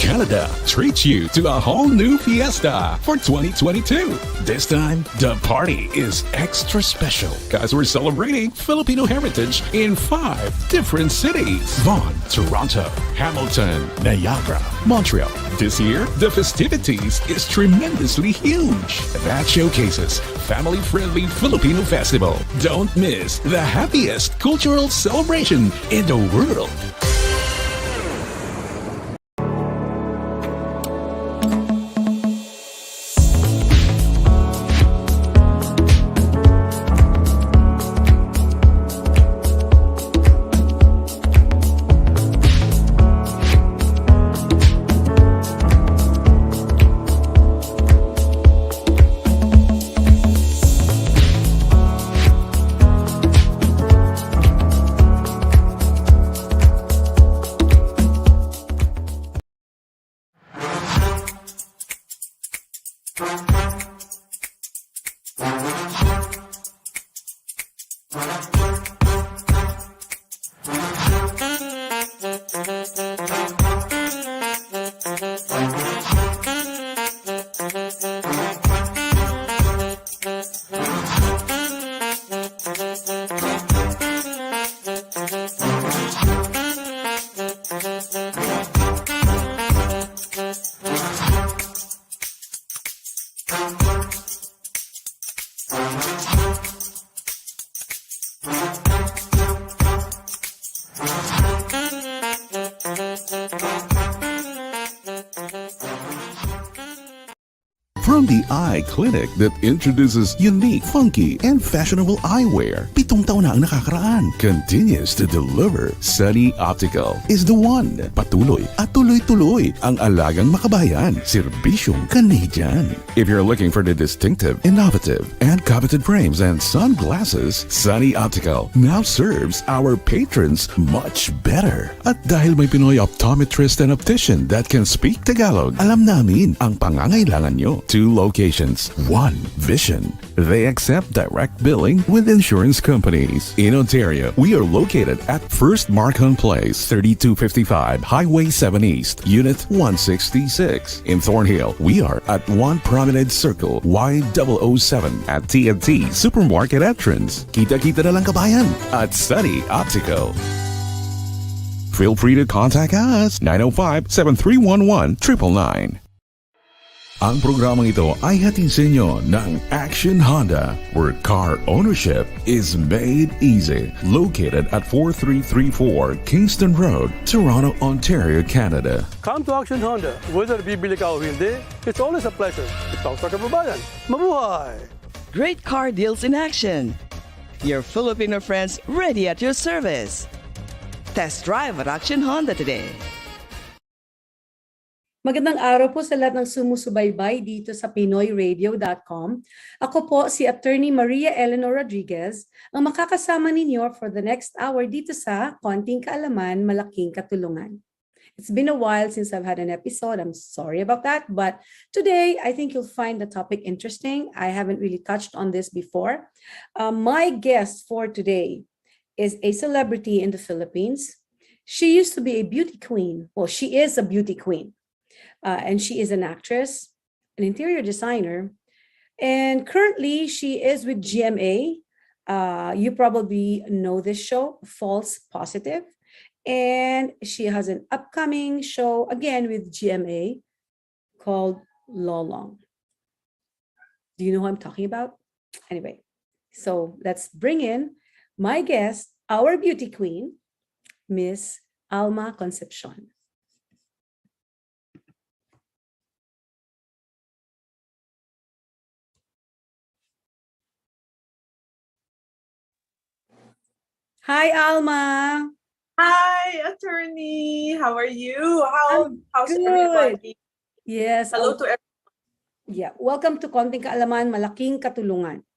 Canada treats you to a whole new fiesta for 2022. This time, the party is extra special because we're celebrating Filipino heritage in 5 different cities: Vaughan, Toronto, Hamilton, Niagara, Montreal. This year, the festivities is tremendously huge. That showcases family-friendly Filipino festival. Don't miss the happiest cultural celebration in the world. From the eye clinic that introduces unique, funky, and fashionable eyewear, 7 taon na ang nakakaraan, continues to deliver. Sunny Optical is the one. Patuloy at tuloy-tuloy ang alagang makabayan, serbisyong Canadian. If you're looking for the distinctive, innovative, and coveted frames and sunglasses, Sunny Optical now serves our patrons much better. At dahil may Pinoy optometrist and optician that can speak Tagalog, alam namin ang pangangailangan nyo. 2 locations, 1 vision. They accept direct billing with insurance companies. In Ontario, we are located at First Markham Place, 3255 Highway 7 East, Unit 166. In Thornhill, we are at 1 Promenade Circle, Y007 at TNT Supermarket Entrance. Kita-kita na lang kabayan at Sunny Optical. Feel free to contact us, 905-7311-999. Ang programang ito ay hatid sa inyo ng Action Honda, where car ownership is made easy. Located at 4334 Kingston Road, Toronto, Ontario, Canada. Come to Action Honda. Whether bibili ka o hindi, it's always a pleasure to talk sa kababayan. Mabuhay! Great car deals in action. Your Filipino friends ready at your service. Test drive at Action Honda today. Magandang araw po sa lahat ng sumusubaybay dito sa PinoyRadio.com. Ako po si Attorney Maria Eleanor Rodriguez, ang makakasama ninyo for the next hour dito sa Konting Kaalaman, Malaking Katulungan. It's been a while since I've had an episode. I'm sorry about that. But today, I think you'll find the topic interesting. I haven't really touched on this before. My guest for today is a celebrity in the Philippines. She used to be a beauty queen. Well, she is a beauty queen. And she is an actress, an interior designer, and currently she is with GMA. You probably know this show, False Positive, and she has an upcoming show again with GMA called LOLONG. Do you know who I'm talking about? Anyway, so let's bring in my guest, our beauty queen, Miss Alma Concepcion. Hi, Alma. Hi, attorney. How are you? How's good. everybody? Yes. Hello to everyone. Yeah. Welcome to Konting Kaalaman, Malaking Katulungan.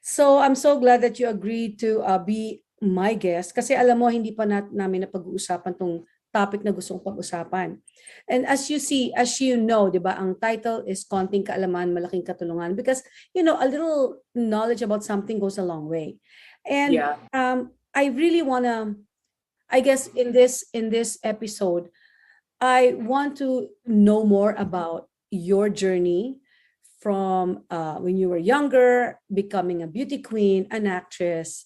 So I'm so glad that you agreed to be my guest kasi alam mo hindi pa namin napag-uusapan tong topic na gustong pag-usapan. And as you see, as you know, 'di ba, ang title is Konting Kaalaman, Malaking Katulungan because you know, a little knowledge about something goes a long way. And Yeah. I really want to, I guess in this episode, I want to know more about your journey from when you were younger, becoming a beauty queen, an actress,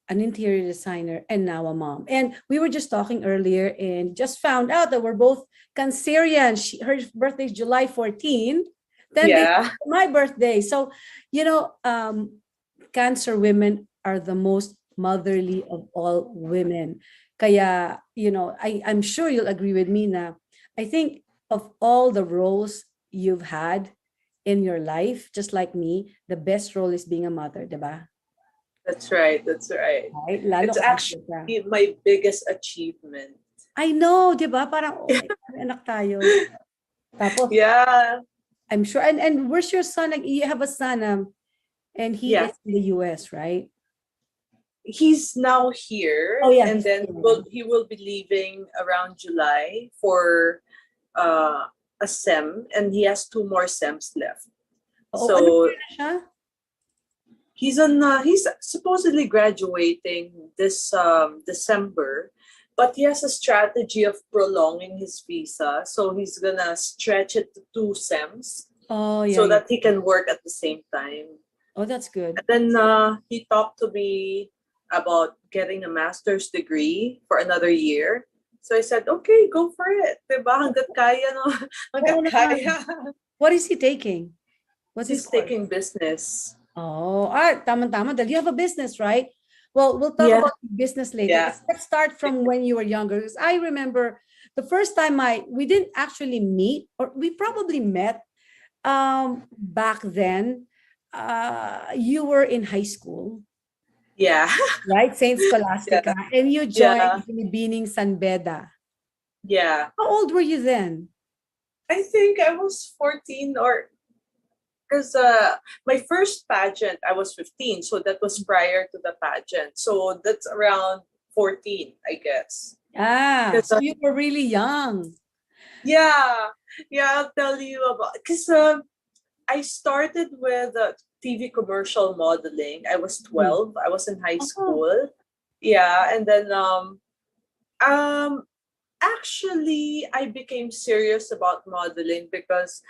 an interior designer, and now a mom. And we were just talking earlier and just found out that we're both Cancerian. Her birthday is July 14, 10 days Yeah. after my birthday. So, you know, Cancer women are the most motherly of all women. Kaya, you know, I'm sure you'll agree with me na I think of all the roles you've had in your life, just like me, the best role is being a mother, diba? That's right. That's right. Right? Lalo It's cancer ka. actually my biggest achievement. I know, diba? Parang, oh my God, may anak tayo. Tapos, Yeah. I'm sure, and where's your son? Like, you have a son, and he Yeah. is in the US, right? He's now here, Oh, yeah, and he's then here. he will be leaving around July for a SEM, and he has 2 more SEMs left. Oh, ano So year na siya? he's supposedly graduating this December, but he has a strategy of prolonging his visa, so he's gonna stretch it to 2 SEMs Oh, yeah, so yeah. that he can work at the same time. Oh, that's good. And then he talked to me about getting a master's degree for another year. So I said, okay, go for it. Diba? Hanggat kaya, no? Hanggat Oo naman. kaya. What is he taking? What's his He's course? taking business. Oh, tama-tama. Dahil you have a business, right? Well, we'll talk Yeah. about business later. Yeah. Let's start from when you were younger. Because I remember the first time we didn't actually meet, or we probably met back then. You were in high school, Yeah. right? Saint Scholastica. And you Yeah. joined Binibining San Beda. Yeah. How old were you then? I think I was 14 or because my first pageant, I was 15. So that was prior to the pageant. So that's around 14, I guess. So you were really young. Yeah. Yeah, I'll tell you about because I started with TV commercial modeling. I was 12. I was in high school. Yeah, and then um actually I became serious about modeling because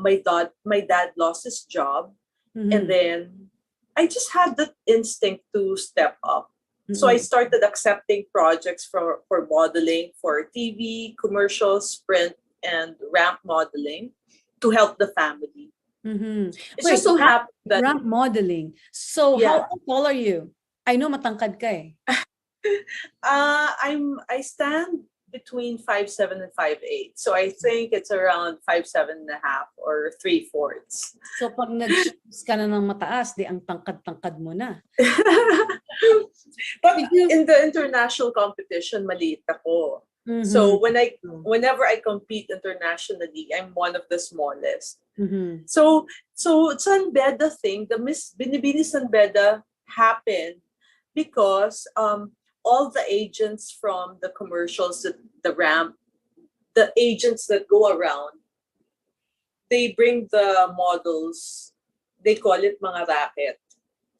my dad lost his job, and then I just had that instinct to step up. So I started accepting projects for modeling for TV, commercials, print, and ramp modeling to help the family. It's Wait, just so happened that ramp modeling. So yeah, how tall are you? I know matangkad ka eh. I stand between 5'7" and 5'8". So I think it's around 5'7.5" or 3/4. So pag nag-shoes ka na ng mataas, di ang tangkad-tangkad mo na. But in the international competition, maliit ako. So whenever I compete internationally, I'm one of the smallest. So San Beda thing, the Miss Binibini San Beda happened because all the agents from the commercials, the ramp, the agents that go around, they bring the models. They call it mga racket.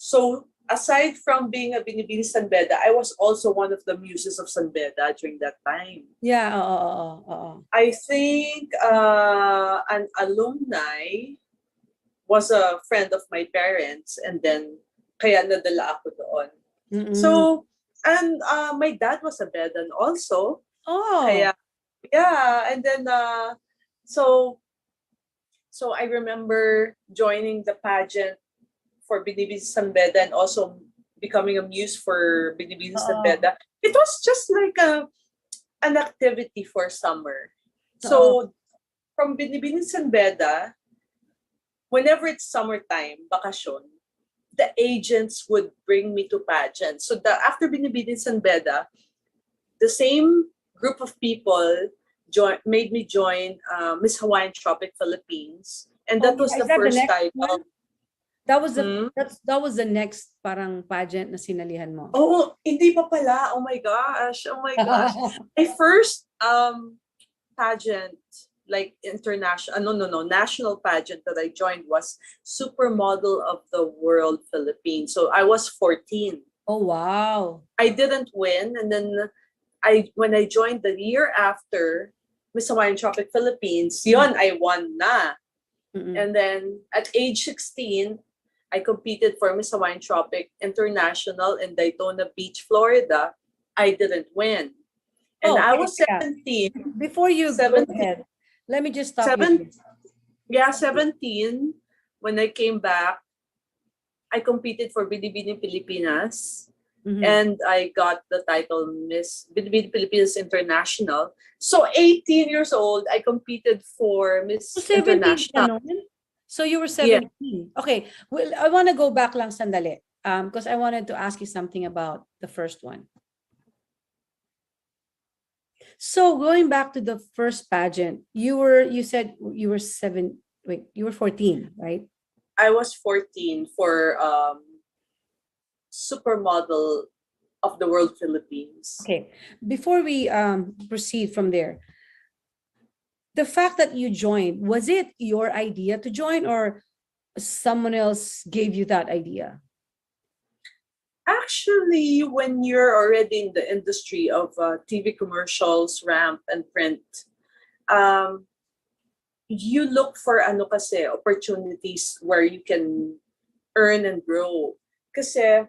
So aside from being a Binibini San Beda, I was also one of the muses of San Beda during that time. Yeah, I think an alumni was a friend of my parents, and then kaya nadala ako doon. So, and my dad was a Bedan also. Oh. Kaya, yeah, and then so I remember joining the pageant for Binibini San Beda and also becoming a muse for Binibini San Beda. It was just like an activity for summer. So from Binibini San Beda, whenever it's summertime, bakasyon, the agents would bring me to pageants. So after Binibini San Beda, the same group of people made me join Miss Hawaiian Tropic Philippines. And that was the first title. That was the next parang pageant na sinalihan mo. Oh, hindi pa pala. Oh my gosh. My first pageant, like international, national pageant that I joined was Supermodel of the World Philippines. So I was 14. Oh, wow. I didn't win. And then when I joined the year after, Miss Hawaiian Tropic Philippines. Yon, I won na. Mm-mm. And then at age 16, I competed for Miss Hawaiian Tropic International in Daytona Beach, Florida. I didn't win. And I was teka. 17. Before you go 17. ahead, let me just stop Seven- you. Yeah, 17. When I came back, I competed for Binibining Pilipinas. Mhm. And I got the title Miss Binibining Pilipinas International. So 18 years old, I competed for Miss So 17 ka International. nun? So you were Yeah. 17. Okay. Well, I want to go back lang sandali. Because I wanted to ask you something about the first one. So going back to the first pageant, you said you were 14, right? I was 14 for Supermodel of the World Philippines. Okay. Before we proceed from there, the fact that you joined, was it your idea to join or someone else gave you that idea? Actually, when you're already in the industry of TV commercials, ramp, and print, you look for opportunities where you can earn and grow. Kasi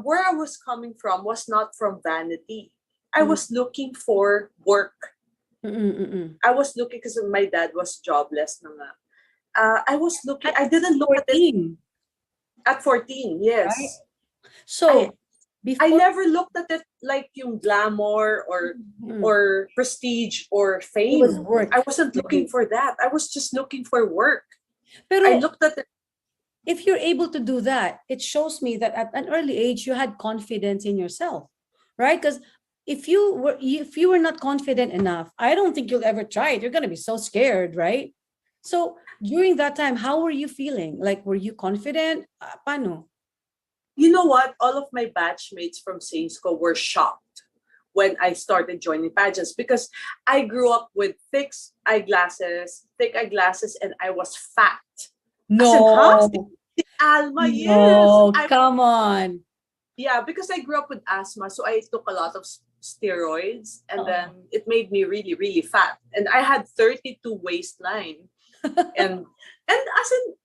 where I was coming from was not from vanity. I was looking for work. I was looking because my dad was jobless na nga. I was looking. I didn't look at it 14. at 14. Yes. Right. So I before never looked at it like yung glamour or prestige or fame. was work. I wasn't looking for that. I was just looking for work. Pero I looked at it. if you're able to do that, it shows me that at an early age you had confidence in yourself, right? Because if you were not confident enough, I don't think you'll ever try it. You're gonna be so scared, right? So during that time, how were you feeling? Like, were you confident? Paano? You know what? All of my batchmates from Saintsco were shocked when I started joining pageants because I grew up with thick eyeglasses, and I was fat. No, Alma, yes. no, come on. Yeah, because I grew up with asthma, so I took a lot of steroids, and Oh. then it made me really, really fat. And I had 32 waistline, and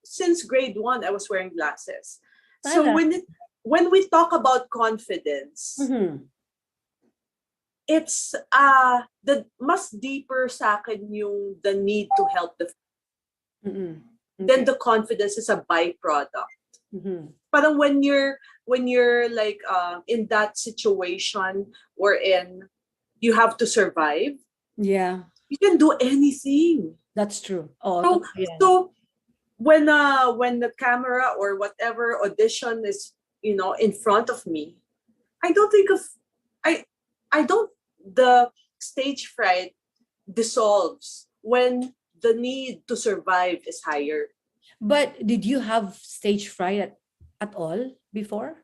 since grade 1, I was wearing glasses. So Tala. when we talk about confidence, Mhm. it's the mas deeper sa akin yung the need to help the Mhm. then the confidence is a byproduct. Mhm. Parang when you're like in that situation wherein you have to survive, Yeah, you can do anything. that's true. Oh, So yeah. so when the camera or whatever audition is in front of me, I don't think of I don't the stage fright dissolves when the need to survive is higher. But did you have stage fright at all before?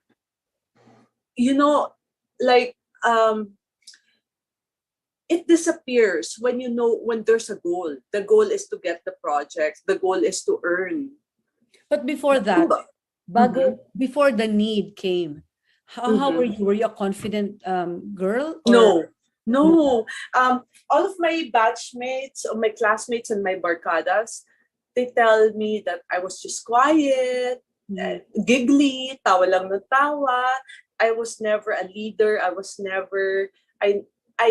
Like it disappears when when there's a goal. The goal is to get the project. The goal is to earn. But before that, Mhm. before the need came, how were Mhm. you? Were you a confident girl? No, no. All of my batchmates, or my classmates, and my barkadas, they tell me that I was just quiet, giggly, tawa lang ng tawa. I was never a leader. I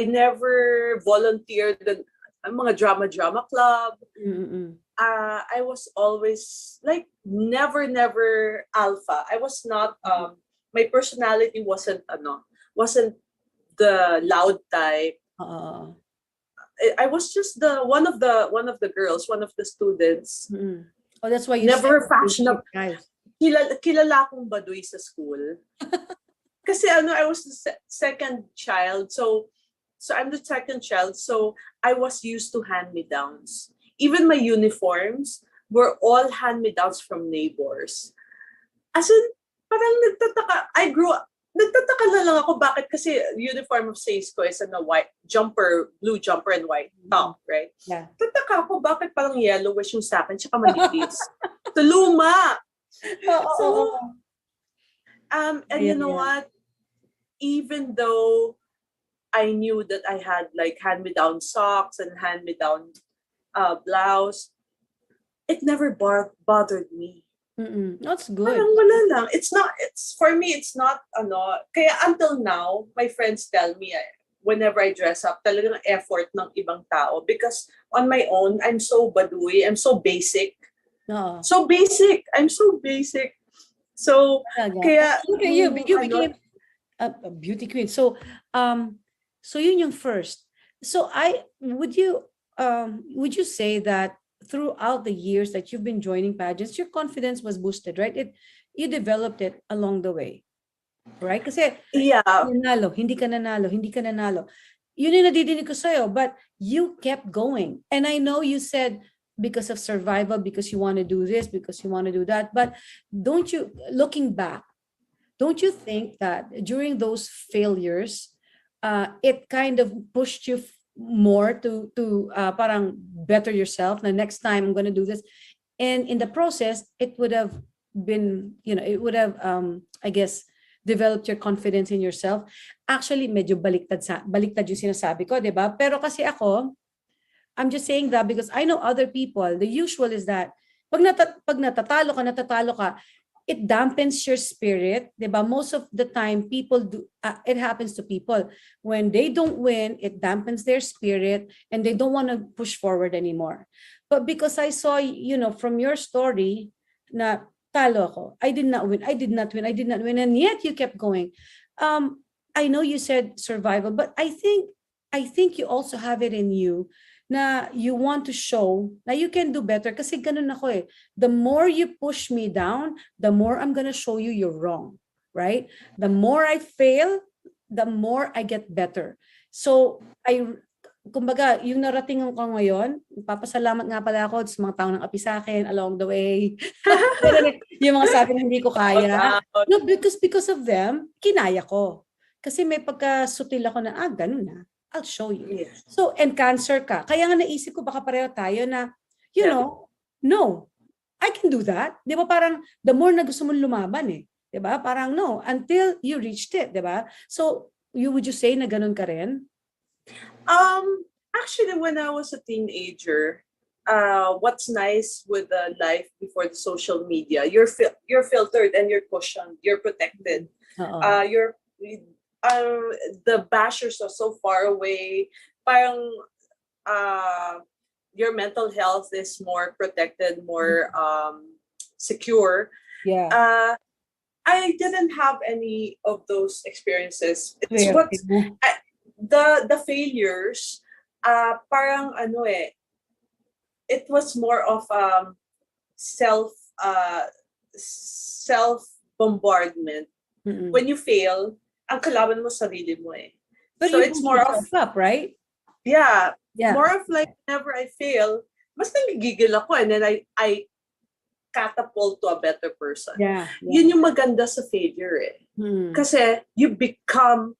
never volunteered in mga drama club. I was always like never alpha. I was not my personality wasn't the loud type. I was just one of the girls, one of the students. Oh, that's why you Never said fashionable. guys. Kilala akong baduy sa school. Kasi I was the second child. So I'm the second child. So I was used to hand-me-downs. Even my uniforms were all hand-me-downs from neighbors. As in, parang nagtataka na lang ako bakit kasi uniform of Saintsco is white jumper, blue jumper and white top, right? Yeah. Tataka ako bakit parang yellowish yung sa akin tsaka manipis. Sa luma. So, and you know what? Even though I knew that I had like hand-me-down socks and hand-me-down blouse, it never bothered me. That's good. Parang wala lang. It's for me, it's not ano. Kaya until now, my friends tell me, whenever I dress up, talagang effort ng ibang tao. Because on my own, I'm so baduy. I'm so basic. Oo. So basic. I'm so basic. So, Talaga. kaya, Look at you, you ano, became a beauty queen. So, so yun yung first. So would you say that throughout the years that you've been joining pageants, your confidence was boosted, right? You developed it along the way, right? Kasi yeah. nanalo, hindi ka nanalo, hindi ka nanalo. Yun yung nadidinig ko sa'yo, but you kept going. And I know you said because of survival, because you want to do this, because you want to do that. But don't you, looking back, don't you think that during those failures, it kind of pushed you more to parang better yourself? The next time I'm going to do this, and in the process, it would have been, it would have, I guess, developed your confidence in yourself. Actually, medyo baliktad yung sinasabi ko, di ba? Pero kasi ako, I'm just saying that because I know other people, the usual is that pag natatalo ka, it dampens your spirit, di ba? Most of the time, people do, it happens to people. When they don't win, it dampens their spirit and they don't want to push forward anymore. But because I saw, from your story, na talo ako, I did not win, and yet you kept going. I know you said survival, but I think you also have it in you na you want to show na you can do better kasi ganun ako eh. The more you push me down, the more I'm gonna show you you're wrong, right? The more I fail, the more I get better. So, kumbaga, yung narating ko ngayon, papasalamat nga pala ako sa mga taong nang-api sa akin along the way. Yung mga sabi na hindi ko kaya. No, because of them, kinaya ko. Kasi may pagkasutil ako na, ganun na. I'll show you. Yes. So, and cancer ka. Kaya nga naisip ko baka pareho tayo na, no, I can do that. Di ba parang the more na gusto mong lumaban eh. Di ba? Parang no, until you reached it. Di ba? So, would you say na ganun ka rin? Actually, when I was a teenager, what's nice with the life before the social media, you're filtered and you're cushioned, you're protected. The bashers are so far away. Parang your mental health is more protected, more secure. Yeah. I didn't have any of those experiences. It's Yeah. what the failures. Parang ano eh. It was more of self bombardment. When you fail, ang kalaban mo sarili mo eh. But so you it's more of up, right? Yeah. More of like whenever I fail, mas nagigigil ako and then I catapult to a better person. Yeah. Yun yung maganda sa failure eh. Kasi you become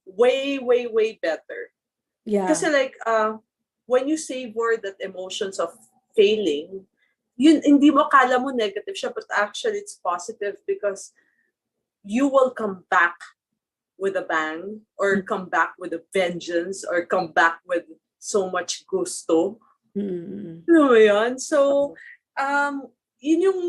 way, way, way better. Yeah. Kasi like when you savor that emotions of failing, yun hindi mo kala mo negative siya, but actually it's positive because you will come back with a bang or come back with a vengeance or come back with so much gusto. Ano mo yun? So, yun yung,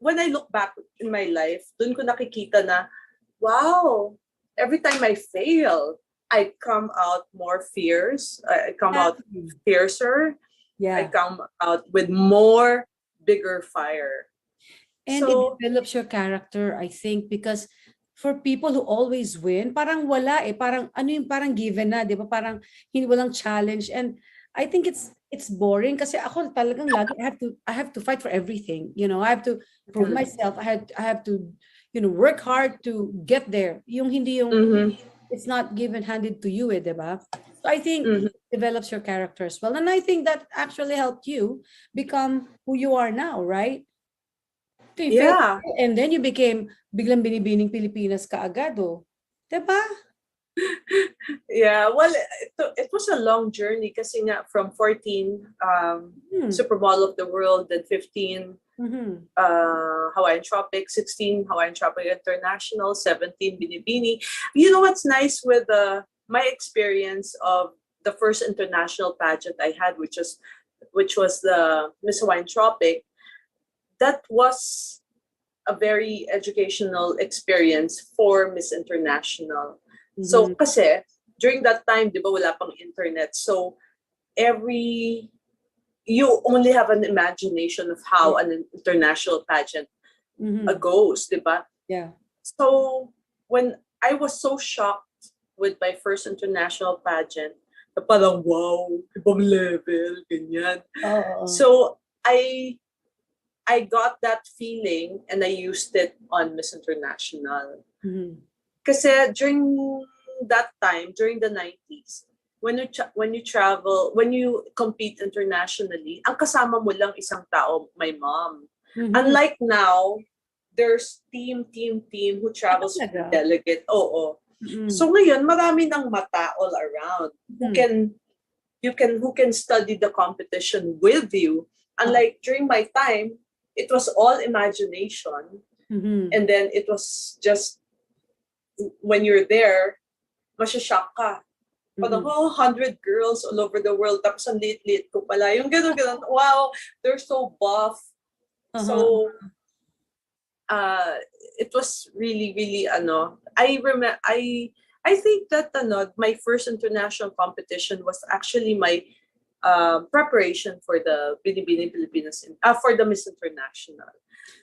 when I look back in my life, dun ko nakikita na, wow, every time I fail, I come out more fierce. I come out fiercer. Yeah. I come out with more bigger fire. And it develops your character, I think, because for people who always win, parang wala eh. Parang ano yung parang given na, di ba? Parang hindi walang challenge. And I think it's boring kasi ako talagang lagi I have to fight for everything. I have to prove myself. I have to work hard to get there. Yung hindi yung it's not given handed to you eh, di ba? So I think it develops your character as well. And I think that actually helped you become who you are now, right? Yeah. And then you became biglang binibining Pilipinas kaagad, oh. Diba? Yeah, well, it was a long journey kasi nga from 14 Supermodel of the World, then 15 Hawaiian Tropic, 16 Hawaiian Tropic International, 17 Binibini. You know what's nice with my experience of the first international pageant I had, which was the Miss Hawaiian Tropic, that was a very educational experience for Miss International. So kasi during that time, di ba, wala pang internet. So you only have an imagination of how an international pageant goes, di ba? Yeah. So when I was so shocked with my first international pageant, na parang wow, ibang level, ganyan. So I got that feeling and I used it on Miss International. Kasi during that time, during the 90s, when you travel, when you compete internationally, ang kasama mo lang isang tao, my mom. Unlike now, there's team who travels with the delegate. Oo. So ngayon, marami ng mata all around who can study the competition with you. Unlike during my time, it was all imagination. And then it was just, when you're there, masyashock ka. Parang, 100 girls all over the world, tapos ang liit-liit ko pala. Yung gano'n, wow, they're so buff. So, it was really, really, I think that my first international competition was actually my preparation for the Binibining Pilipinas, for the Miss International.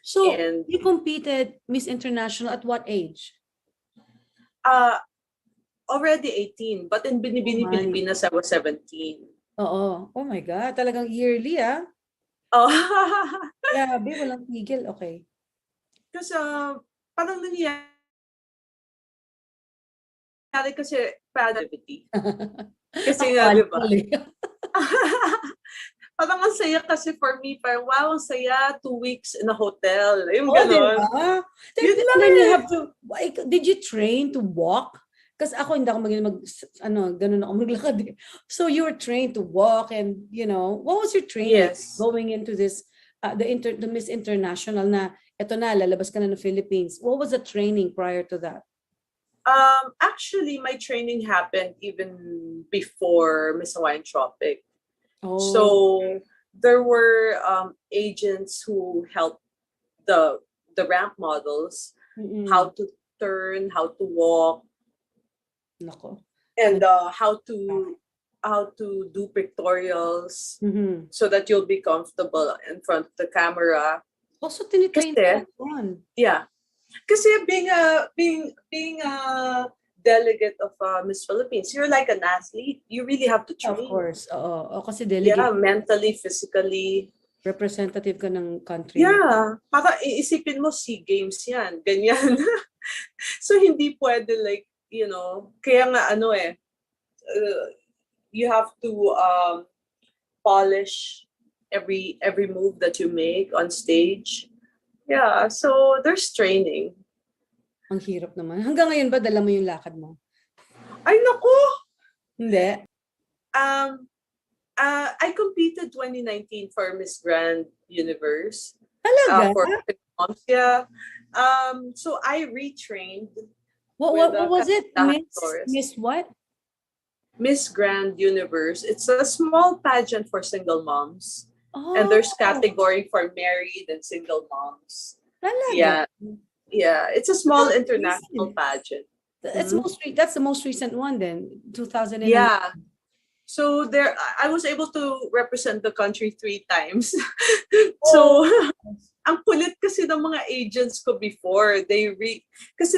So, and you competed Miss International at what age? Already 18, but in Binibining Pilipinas, I was 17. Oh my God, talagang yearly, ah. Oh. Grabe, walang tigil, okay. Kasi parang nangyayari kasi productivity. Kasi nga, di ba? Parang ang saya kasi for me, parang wow, ang saya, 2 weeks in a hotel. Yung gano'n. Diba? Yun lang You have to, did you train to walk? Kasi ako hindi ako ganun ako maglakad eh. So you were trained to walk and, what was your training going into this, the Miss International na, eto na, lalabas ka na ng Philippines. What was the training prior to that? Actually, my training happened even before Miss Hawaiian Tropic. So there were agents who helped the ramp models how to turn, how to walk, and how to do pictorials so that you'll be comfortable in front of the camera. Also, tinitrain one. Yeah. Kasi being a delegate of Miss Philippines, you're like an athlete. You really have to train. Of course. Kasi delegate. Yeah, mentally, physically. Representative ka ng country. Yeah. Para iisipin mo, SEA Games yan. Ganyan. So, hindi pwede kaya nga you have to polish every move that you make on stage. Yeah, so there's training. Ang hirap naman. Hanggang ngayon ba dala mo yung lakad mo? Ay, naku! Hindi. I competed 2019 for Miss Grand Universe. Talaga? For moms, yeah. So I retrained. What was it? Miss what? Miss Grand Universe. It's a small pageant for single moms. And there's category for married and single moms. Talaga? Yeah. It's a small international pageant. That's the most recent one then, 2008. Yeah. So there, I was able to represent the country 3 times. So, ang kulit kasi ng mga agents ko before. Kasi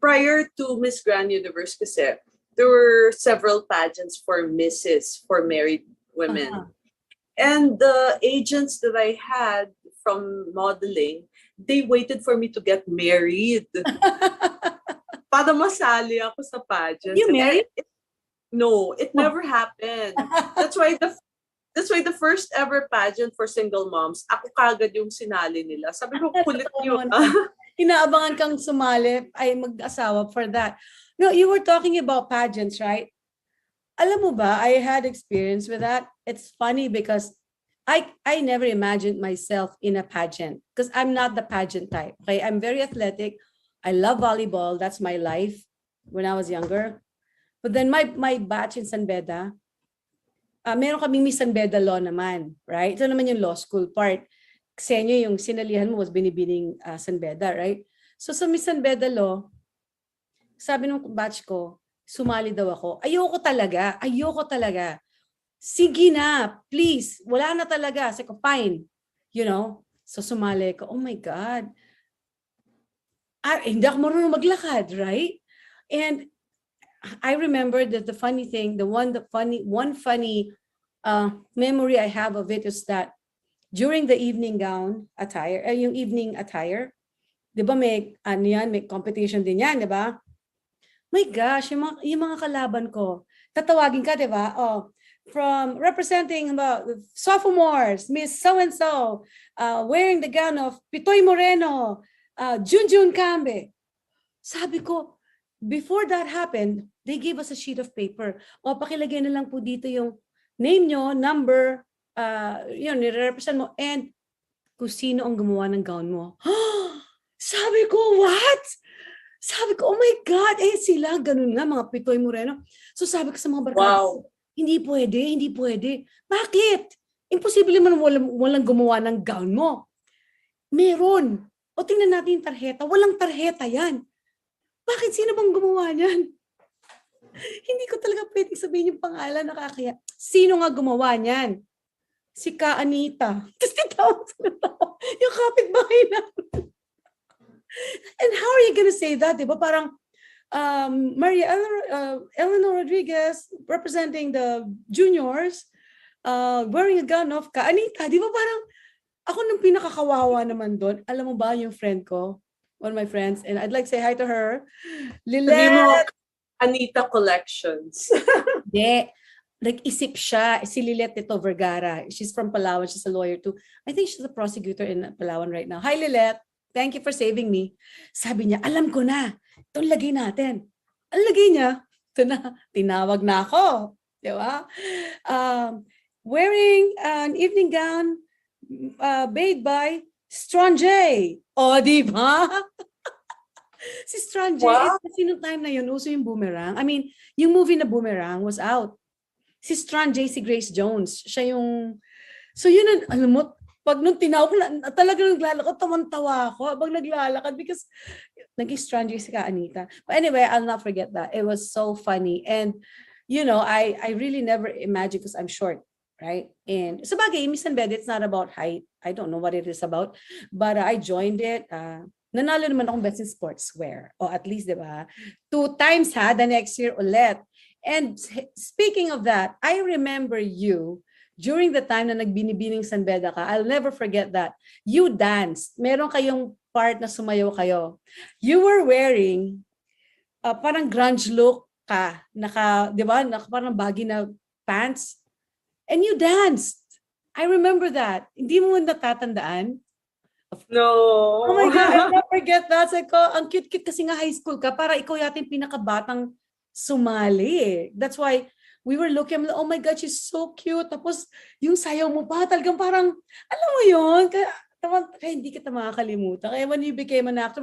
prior to Miss Grand Universe kasi, there were several pageants for misses, for married women. And the agents that I had from modeling, they waited for me to get married. Para masali ako sa pageant. You married? No, it never happened. That's why the first ever pageant for single moms, ako kagad yung sinali nila. Sabi ko, kulit nyo. Inaabangan kang sumali, ay mag-asawa for that. No, you were talking about pageants, right? Alam mo ba, I had experience with that. It's funny because I never imagined myself in a pageant because I'm not the pageant type. Okay, I'm very athletic. I love volleyball. That's my life when I was younger. But then my batch in San Beda, meron kaming Miss San Beda Law naman, right? Ito naman yung law school part. Ksenyo yung sinalihan mo was binibining San Beda, right? So sa Miss San Beda Law, sabi ng batch ko, sumali daw ako. Ayoko talaga. Sige na, please. Wala na talaga. Sabi ko, fine. You know? So sumali ko. Oh my God. Hindi ako marunong maglakad, right? And I remember that the funny thing, one funny memory I have of it is that during the evening gown attire, yung evening attire, di ba may competition din yan, di ba? My gosh, yung mga kalaban ko, tatawagin ka, di ba? Oh, from representing about sophomores, Miss So-and-so, wearing the gown of Pitoy Moreno, Junjun Cambe. Sabi ko, before that happened, they gave us a sheet of paper. O, pakilagay na lang po dito yung name nyo, number, yun, nire-represent mo, and kung sino ang gumawa ng gown mo. Sabi ko, what? Sabi ko, oh my God, sila, ganun nga, mga Pitoy Moreno. So sabi ko sa mga barkada, Wow. Hindi pwede. Bakit? Imposible man walang gumawa ng gown mo. Meron. O tingnan natin yung tarheta. Walang tarheta yan. Bakit? Sino bang gumawa niyan? Hindi ko talaga pwedeng sabihin yung pangalan, nakakaya. Sino nga gumawa niyan? Si Ka Anita. Tapos titawag yung kapitbahay namin. And how are you gonna say that? Diba? Parang Maria Eleanor Rodriguez representing the juniors wearing a gown of Ka Anita. Diba parang ako nung pinakakawawa naman doon. Alam mo ba yung friend ko? One of my friends. And I'd like to say hi to her. Sabi mo, Lilet! Anita Collections. Hindi. Nag-isip siya. Si Lilet ito, Vergara. She's from Palawan. She's a lawyer too. I think she's a prosecutor in Palawan right now. Hi, Lilet. Thank you for saving me. Sabi niya, alam ko na. Ito lagay natin. Ang lagay niya, ito na, tinawag na ako. Di ba? Wearing an evening gown made by Strange. O, di ba? Si Strange. Wow. Kasi nung time na yun, uso yung Boomerang. I mean, yung movie na Boomerang was out. Si Strange, si Grace Jones. Siya yung... So yun, alam mo, pag nung tinawag ko, talagang naglalakad, taman-tawa ako habang naglalakad because naging Strange si Ka Anita. But anyway, I'll not forget that. It was so funny. And, you know, I really never imagined because I'm short, right? And sabagay, Miss San Beda, it's not about height. I don't know what it is about. But I joined it. Nanalo naman akong best in sportswear. O at least, di ba? 2 times the next year ulit. And speaking of that, I remember you during the time na nagbinibining San Beda ka. I'll never forget that. You danced. Meron kayong part na sumayaw kayo. You were wearing parang grunge look ka. Di ba? Parang baggy na pants. And you danced. I remember that. Hindi mo natatandaan? No. Oh my God, I'll never forget that. Sabi ko, ang cute-cute kasi nga high school ka. Para ikaw yata yung pinakabatang sumali eh. That's why we were looking, oh my God, she's so cute. Tapos yung sayaw mo pa, talagang parang, alam mo yun, kaya hindi kita makakalimutan. Kaya when you became an actor,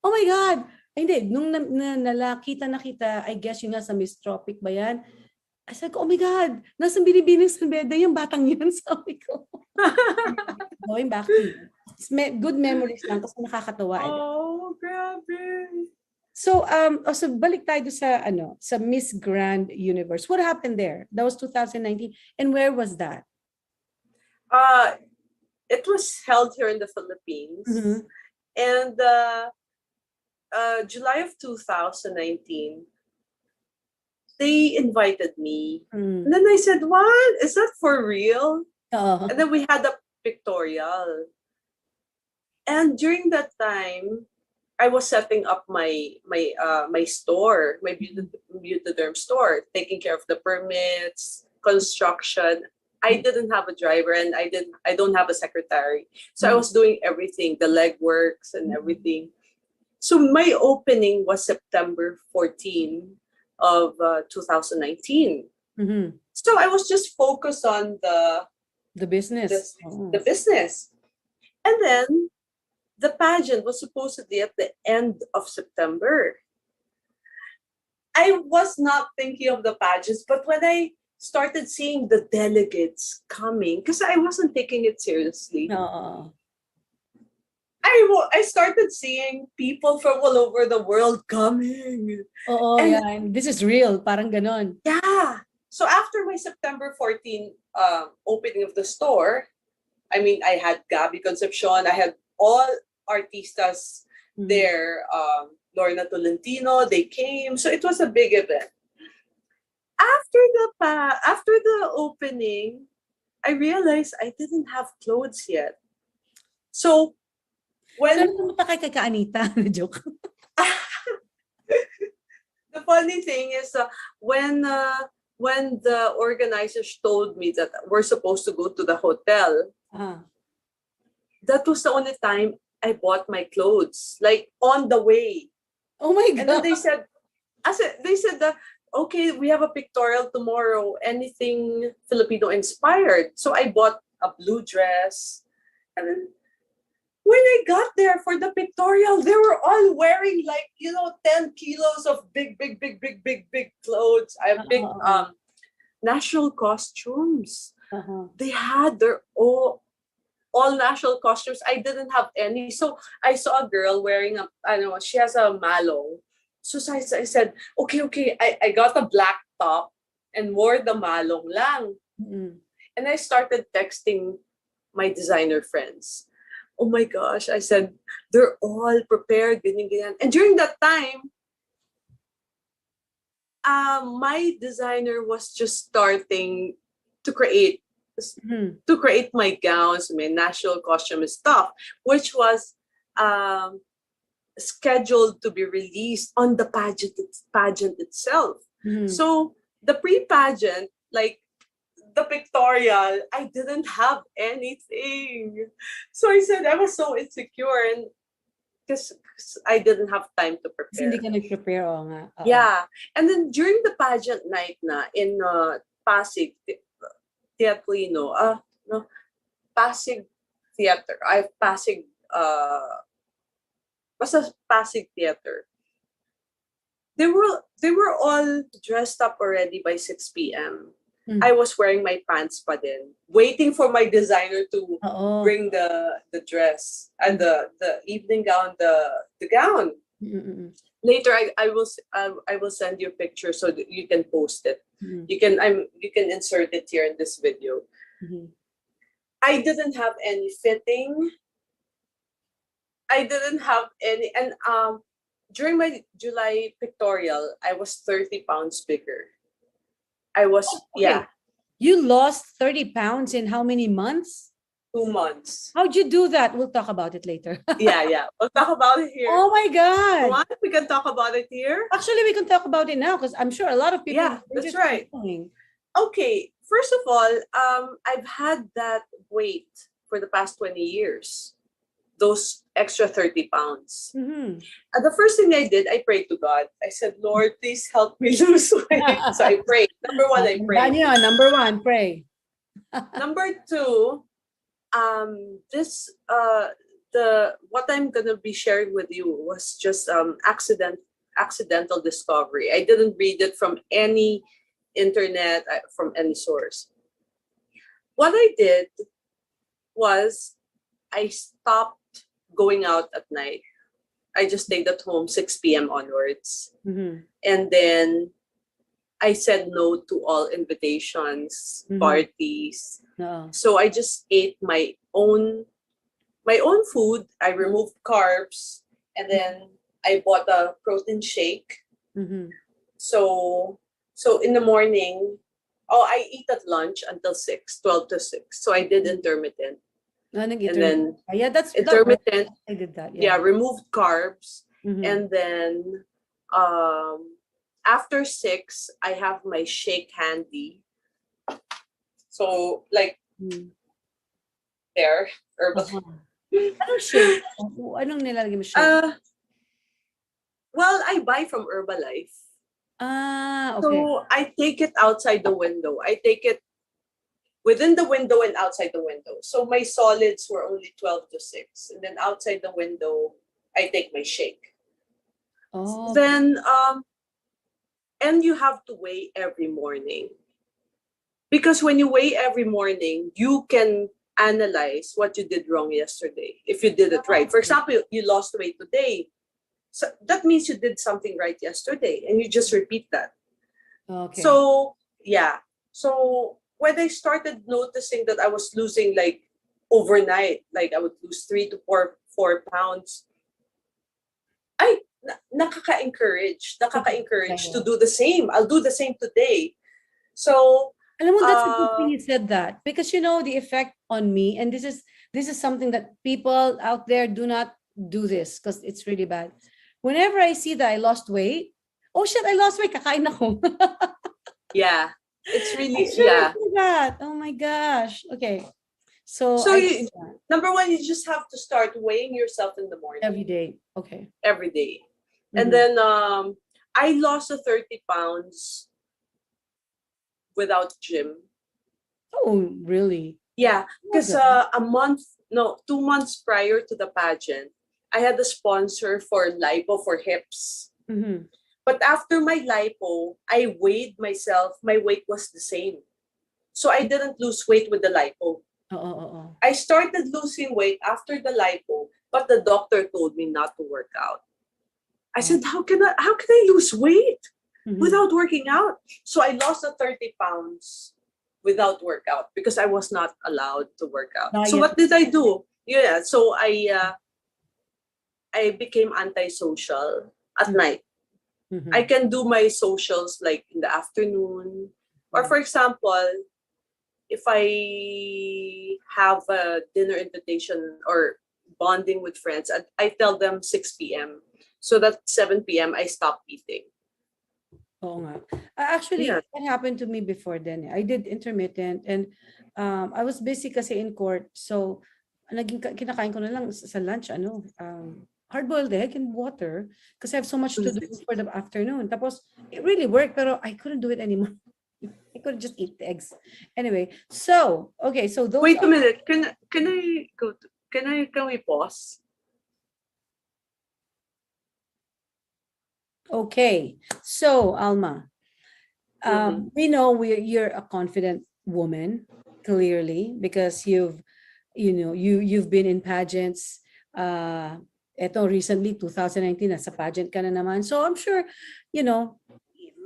oh my God. Ay, hindi, nung nakita, I guess yung nga sa Miss Tropic ba yan? I said, oh my God, nasa binibining San Beda yung batang yan, sabi ko. Going back to you. Good memories lang kasi nakakatawa. Oh, grabe. So balik tayo sa Miss Grand Universe. What happened there? That was 2019. And where was that? It was held here in the Philippines. Mm-hmm. And July of 2019, they invited me. Mm. And then I said, what? Is that for real? Uh-huh. And then we had a pictorial. And during that time, I was setting up my store, my Beautyderm store, taking care of the permits, construction. I didn't have a driver and I don't have a secretary. So I was doing everything, the legworks and everything. So my opening was September 14 of 2019. Mm-hmm. So I was just focused on the business. The business. And then the pageant was supposedly at the end of September. I was not thinking of the pageants, but when I started seeing the delegates coming, because I wasn't taking it seriously, Oo. I started seeing people from all over the world coming. Oo, And yan. This is real. Parang ganon. yeah. So after my September 14 opening of the store, I mean, I had Gabby Concepcion, I had all artistas there, Lorna Tolentino, they came. So it was a big event. After the opening, I realized I didn't have clothes yet. So when Saan pumunta kay Anita? Joke. the funny thing is, when the organizers told me that we're supposed to go to the hotel, that was the only time I bought my clothes, like on the way. Oh my And then God. they said that, okay, we have a pictorial tomorrow, anything Filipino inspired. So I bought a blue dress. And then when I got there for the pictorial, they were all wearing 10 kilos of big clothes. I have big national costumes. They had their all national costumes. I didn't have any. So I saw a girl wearing she has a malong. So I said, okay. I got a black top and wore the malong lang. And I started texting my designer friends. Oh my gosh, I said, they're all prepared, ganyan. And during that time, my designer was just starting to create my gowns, my national costume and stuff, which was scheduled to be released on the pageant itself. So the pre-pageant, like the pictorial, I didn't have anything. So I said I was so insecure, and because I didn't have time to Kasi prepare. hindi ka nag-prepare, oo nga. Oo. Yeah. And then during the pageant night in Pasig Teatrino, no, Pasig Theater. I have Pasig basta Pasig Theater. They were all dressed up already by 6 p.m. I was wearing my pants pa din, waiting for my designer to bring the dress and the evening gown, the gown. Later, I will send you a picture so that you can post it. You can insert it here in this video. I didn't have any fitting. I didn't have any, and during my July pictorial, I was 30 pounds bigger. I was, yeah. You lost 30 pounds in how many months? 2 months. How'd you do that? We'll talk about it later. Yeah. We'll talk about it here. Oh my God. What? We can talk about it here? Actually, we can talk about it now because I'm sure a lot of people. Yeah, that's right. Okay, first of all, I've had that weight for the past 20 years. Those extra 30 pounds. And the first thing I did, I prayed to God. I said, Lord, please help me lose weight. So I prayed. Number one, I prayed. Number one, pray. Number two, what I'm gonna be sharing with you was just accidental discovery. I didn't read it from any internet, from any source. What I did was I stopped going out at night. I just stayed at home 6 p.m. onwards. And then I said no to all invitations, parties. So I just ate my own food. I removed carbs, and then I bought a protein shake. So in the morning, I eat at lunch until 12 to 6. So I did intermittent. And then that's intermittent. I did that. Yeah, removed carbs. And then after 6, I have my shake handy. So like there, herbal. Anong shake? Anong nilalagay mo shake? Well, I buy from Herbalife. Okay. So I take it outside the window. I take it within the window and outside the window. So my solids were only 12 to 6. And then outside the window, I take my shake. Then And you have to weigh every morning. Because when you weigh every morning, you can analyze what you did wrong yesterday, if you did it right. For example, you lost weight today. So that means you did something right yesterday, and you just repeat that. Okay. So, yeah. So when I started noticing that I was losing like overnight, like I would lose 3 to 4 pounds, nakaka-encourage to do the same. I'll do the same today. So, Alam mo, that's a good thing you said that, because you know the effect on me, and this is something that people out there do not do this because it's really bad. Whenever I see that I lost weight, oh shit, I lost weight, kakain ako. yeah, it's I really, shouldn't yeah. do that. Oh my gosh. Okay. So, So number one, you just have to start weighing yourself in the morning. every day. Okay. Every day. Mhm. And then I lost 30 pounds without gym. Oh, really? Yeah, because Okay. 2 months prior to the pageant, I had a sponsor for lipo for hips. Mhm. But after my lipo, I weighed myself. My weight was the same. So I didn't lose weight with the lipo. Oh. I started losing weight after the lipo, but the doctor told me not to work out. I said, how can I lose weight Mhm. without working out? So I lost 30 pounds without workout because I was not allowed to work out. So Diet. what did I do? Yeah, so I became antisocial at night. Mhm. I can do my socials like in the afternoon. Or for example, if I have a dinner invitation or bonding with friends, I tell them 6 p.m. So that 7 p.m. I stop eating. Oo nga. Actually, Yeah. that happened to me before then. I did intermittent, and I was busy kasi in court. So, kinakain ko na lang sa lunch, hard-boiled egg and water because I have so much to do for the afternoon. Tapos, it really worked, pero I couldn't do it anymore. I could just eat the eggs. Anyway, so, okay, so those Wait a are... minute. Can we pause? Okay, so Alma, we know you're a confident woman, clearly, because you've been in pageants. Eto recently, 2019, nasa pageant ka na naman. So I'm sure,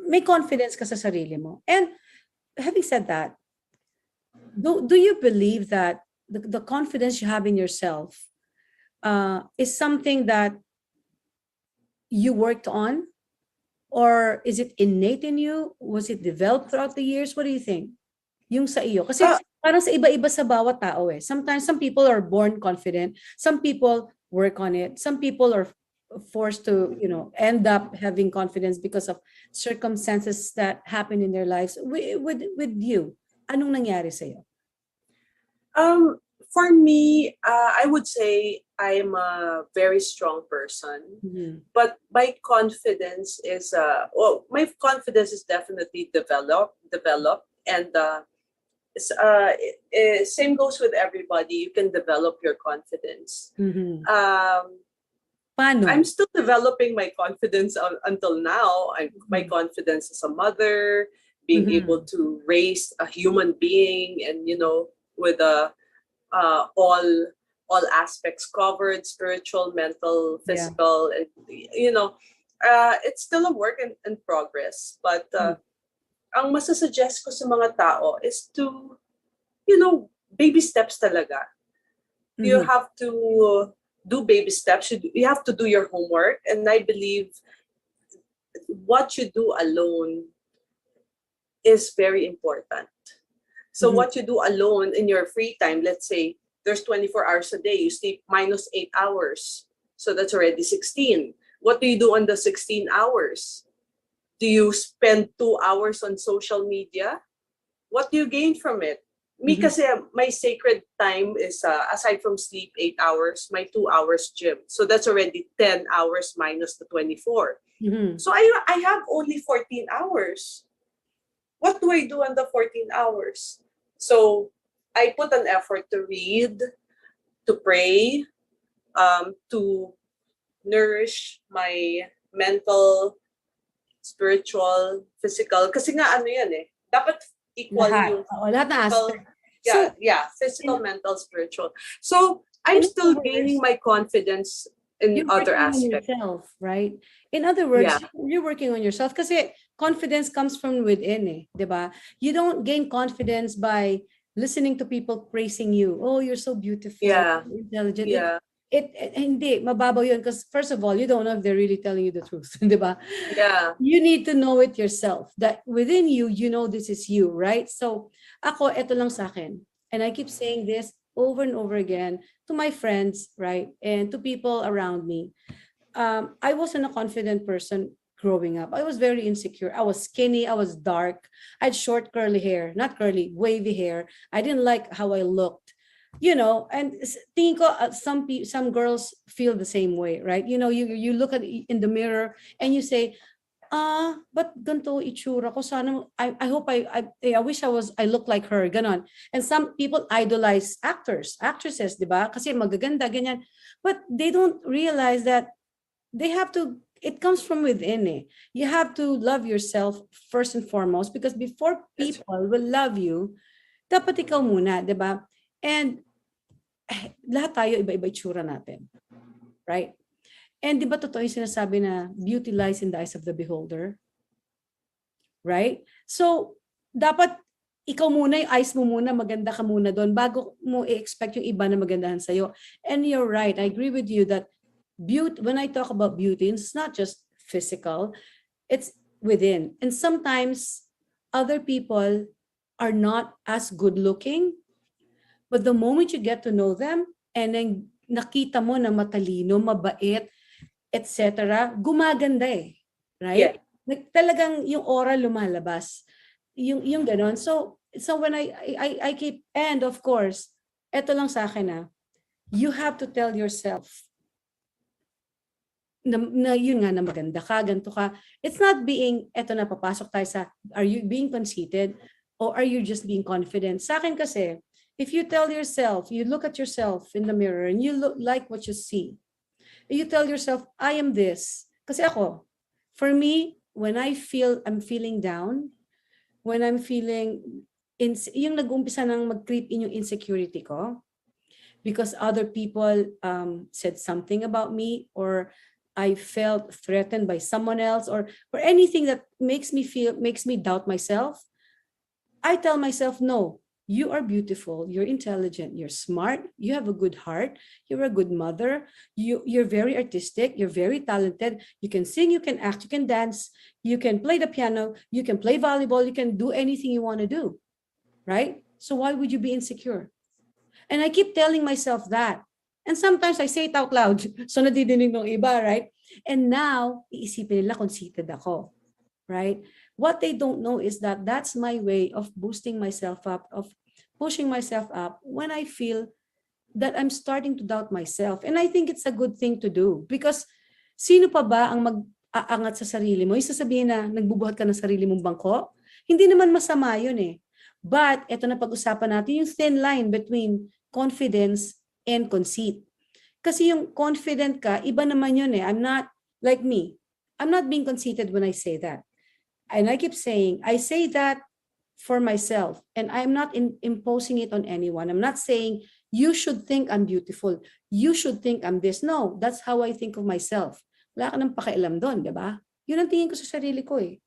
may confidence ka sa sarili mo. And having said that, do you believe that the confidence you have in yourself is something that you worked on? Or is it innate in you? Was it developed throughout the years? What do you think? Yung sa iyo. Kasi parang sa iba-iba sa bawat tao eh. Sometimes some people are born confident. Some people work on it. Some people are forced to, end up having confidence because of circumstances that happen in their lives. With you, anong nangyari sa iyo? For me, I would say I'm a very strong person. Mhm. But my confidence is definitely developed, and same goes with everybody. You can develop your confidence. Mhm. I'm Paano? still developing my confidence until now. My confidence as a mother, being Mhm. able to raise a human being, and with all aspects covered, spiritual, mental, Yeah. physical, and it's still a work in progress. But ang masasuggest ko sa mga tao is to, baby steps talaga. You Mhm. have to do baby steps. You have to do your homework, and I believe what you do alone is very important. So Mhm. what you do alone in your free time, let's say there's 24 hours a day, you sleep minus 8 hours. So that's already 16. What do you do on the 16 hours? Do you spend 2 hours on social media? What do you gain from it? Me Mhm. kasi my sacred time is, aside from sleep 8 hours, my 2 hours gym. So that's already 10 hours minus the 24. Mhm. So I have only 14 hours. What do I do on the 14 hours? So I put an effort to read, to pray, to nourish my mental spiritual, physical. Kasi nga ano yan eh, dapat equal Lahat. yung Oo, lahat na physical, aspect. So, physical, mental, spiritual. So I'm in still other gaining words, my confidence in you're other working on aspects. yourself, right? In other words, you're working on yourself kasi confidence comes from within eh, 'di ba? You don't gain confidence by listening to people praising you. Oh, you're so beautiful, Yeah. intelligent. Yeah. Hindi, mababaw yun because first of all, you don't know if they're really telling you the truth, 'di ba? Yeah. You need to know it yourself that within you, you know this is you, right? So, ako, eto lang sa akin. And I keep saying this over and over again to my friends, right? And to people around me. I wasn't a confident person growing up. I was very insecure. I was skinny. I was dark. I had short curly hair, not curly, wavy hair. I didn't like how I looked, and tingin ko, some girls feel the same way, right? You look at in the mirror and you say, but ganito itsura ko. Sana, I hope I wish I look like her, ganon. And some people idolize actresses, di ba? Kasi magaganda, ganyan. But they don't realize that it comes from within eh. You have to love yourself first and foremost because before people will love you, dapat ikaw muna, di ba? And lahat tayo iba-iba itsura natin. Right? And di ba totoo yung sinasabi na beauty lies in the eyes of the beholder? Right? So, dapat ikaw muna, yung eyes mo muna, maganda ka muna doon bago mo i-expect yung iba na magandahan sa'yo. And you're right, I agree with you that beauty, when I talk about beauty, it's not just physical, it's within. And sometimes other people are not as good looking, but the moment you get to know them and then nakita mo na matalino, mabait, etc., gumaganda eh. Right? Yeah. Talagang yung aura lumalabas. Yung ganon. So when I keep, and of course, eto lang sa akin you have to tell yourself na yun nga na maganda ka, ganito ka. It's not being, eto na papasok tayo sa, are you being conceited or are you just being confident? Sa akin kasi, if you tell yourself, you look at yourself in the mirror and you look like what you see, you tell yourself, I am this. Kasi ako, for me, when I'm feeling down, when I'm feeling, yung nag-umpisa nang mag-creep in yung insecurity ko, because other people said something about me, or I felt threatened by someone else, or anything that makes me doubt myself, I tell myself, no, you are beautiful, you're intelligent, you're smart, you have a good heart, you're a good mother, you're very artistic, you're very talented, you can sing, you can act, you can dance, you can play the piano, you can play volleyball, you can do anything you want to do, right? So why would you be insecure? And I keep telling myself that. And sometimes I say it out loud, so nadidinig ng iba, right? And now, iisipin nila conceited ako, right? What they don't know is that that's my way of boosting myself up, of pushing myself up when I feel that I'm starting to doubt myself. And I think it's a good thing to do because sino pa ba ang mag-aangat sa sarili mo? Yung sasabihin na nagbubuhat ka ng sarili mong bangko? Hindi naman masama yun eh. But ito na pag-usapan natin yung thin line between confidence and conceit. Kasi yung confident ka, iba naman yun eh. I'm not like me. I'm not being conceited when I say that. And I keep saying, I say that for myself and I'm not imposing it on anyone. I'm not saying you should think I'm beautiful. You should think I'm this. No, that's how I think of myself. Wala ka nang pakialam doon, di ba? Yun ang tingin ko sa sarili ko eh.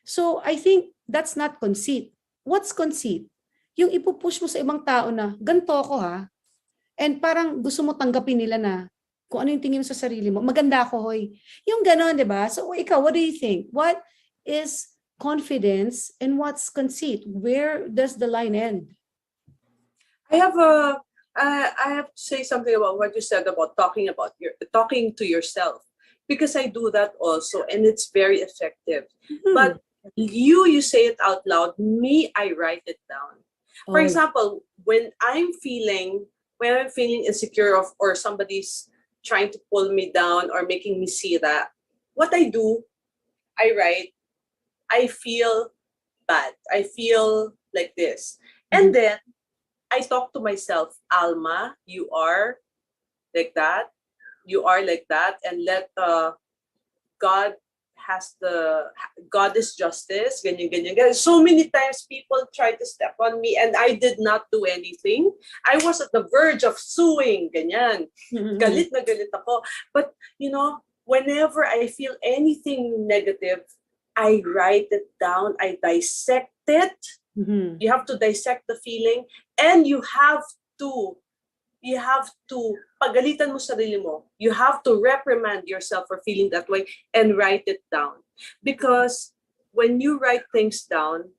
So I think that's not conceit. What's conceit? Yung ipupush mo sa ibang tao na, ganito ako ha. And parang gusto mo tanggapin nila na kung ano yung tingin mo sa sarili mo. Maganda ako, hoy. Yung ganon, di ba? So ikaw, what do you think? What is confidence and what's conceit? Where does the line end? I have to say something about what you said about talking to yourself, because I do that also and it's very effective. Mm-hmm. But you say it out loud, me, I write it down. For example, when I'm feeling insecure or somebody's trying to pull me down or making me see that, what I do, I write, I feel bad. I feel like this. And then I talk to myself, Alma, you are like that. You are like that. And let God has the God is justice, ganyan, ganyan, ganyan. So many times people try to step on me and I did not do anything. I was at the verge of suing, ganyan. Galit na galit ako. But, whenever I feel anything negative, I write it down, I dissect it. You have to dissect the feeling and you have to pagalitan mo sarili mo. You have to reprimand yourself for feeling that way and write it down. Because when you write things down,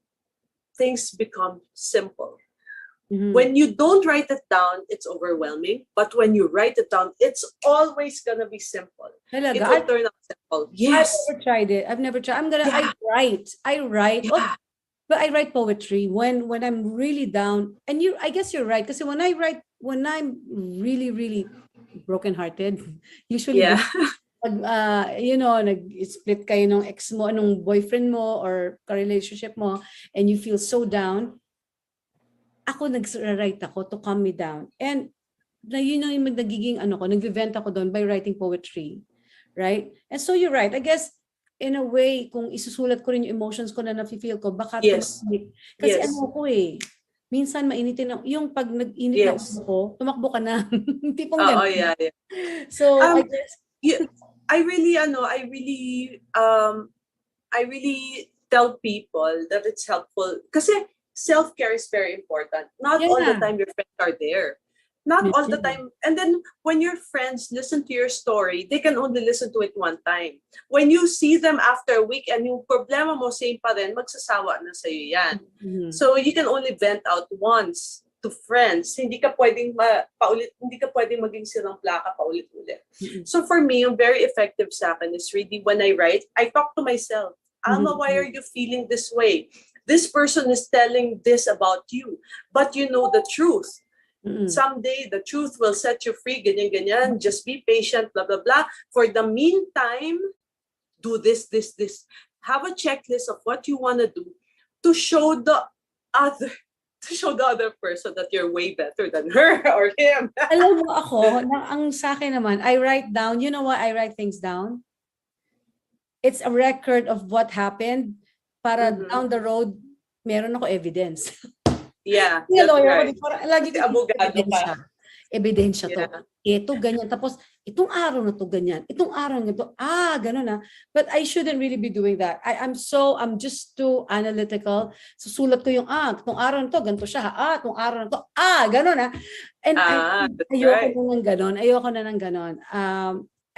things become simple. When you don't write it down, it's overwhelming. But when you write it down, it's always gonna be simple. Talaga? It will turn out simple. Yes. I've never tried it. Yeah. I write. Yeah. But I write poetry when I'm really down. And I guess you're right. Because when I'm really, really brokenhearted, usually, Yeah. nag-split kayo ng ex mo, nung boyfriend mo, or ka-relationship mo, and you feel so down, ako nag-write ako to calm me down. And yun yung nagiging nag-vent ako doon by writing poetry. Right? And so you're right. I guess, in a way, kung isusulat ko rin yung emotions ko na nafe-feel ko, baka Yes. kasi Yes. minsan mainitin yung pag nag-init na Yes. ko, tumakbo ka na. Tipong Oh, ganun. yeah. So, I guess, I really tell people that it's helpful. Kasi self-care is very important. Not all the time your friends are there. Not all the time. And then when your friends listen to your story, they can only listen to it one time. When you see them after a week and yung problema mo same pa rin, magsasawa na sa'yo yan. So you can only vent out once to friends. Hindi ka pwedeng maging silang plaka paulit-ulit. So for me, yung very effective sa akin is really when I write, I talk to myself. Alma, why are you feeling this way? This person is telling this about you, but you know the truth. Someday, the truth will set you free, ganyan, ganyan. Just be patient, blah, blah, blah. For the meantime, do this, this, this. Have a checklist of what you want to do to show the other person that you're way better than her or him. alam mo ako, ang sa akin naman, I write down, you know why I write things down? It's a record of what happened para down the road, meron ako evidence. Yeah, Yung lawyer right. ko, lagi ko Abogado ka. Ebidensya to. Yeah. Ito, ganyan. Tapos, itong araw na to, ganyan. Itong araw na to, ganun na. But I shouldn't really be doing that. I'm just too analytical. Susulat ko yung, itong araw na to, ganito siya. Itong araw na to, ganun na. And ayoko na ng ganon.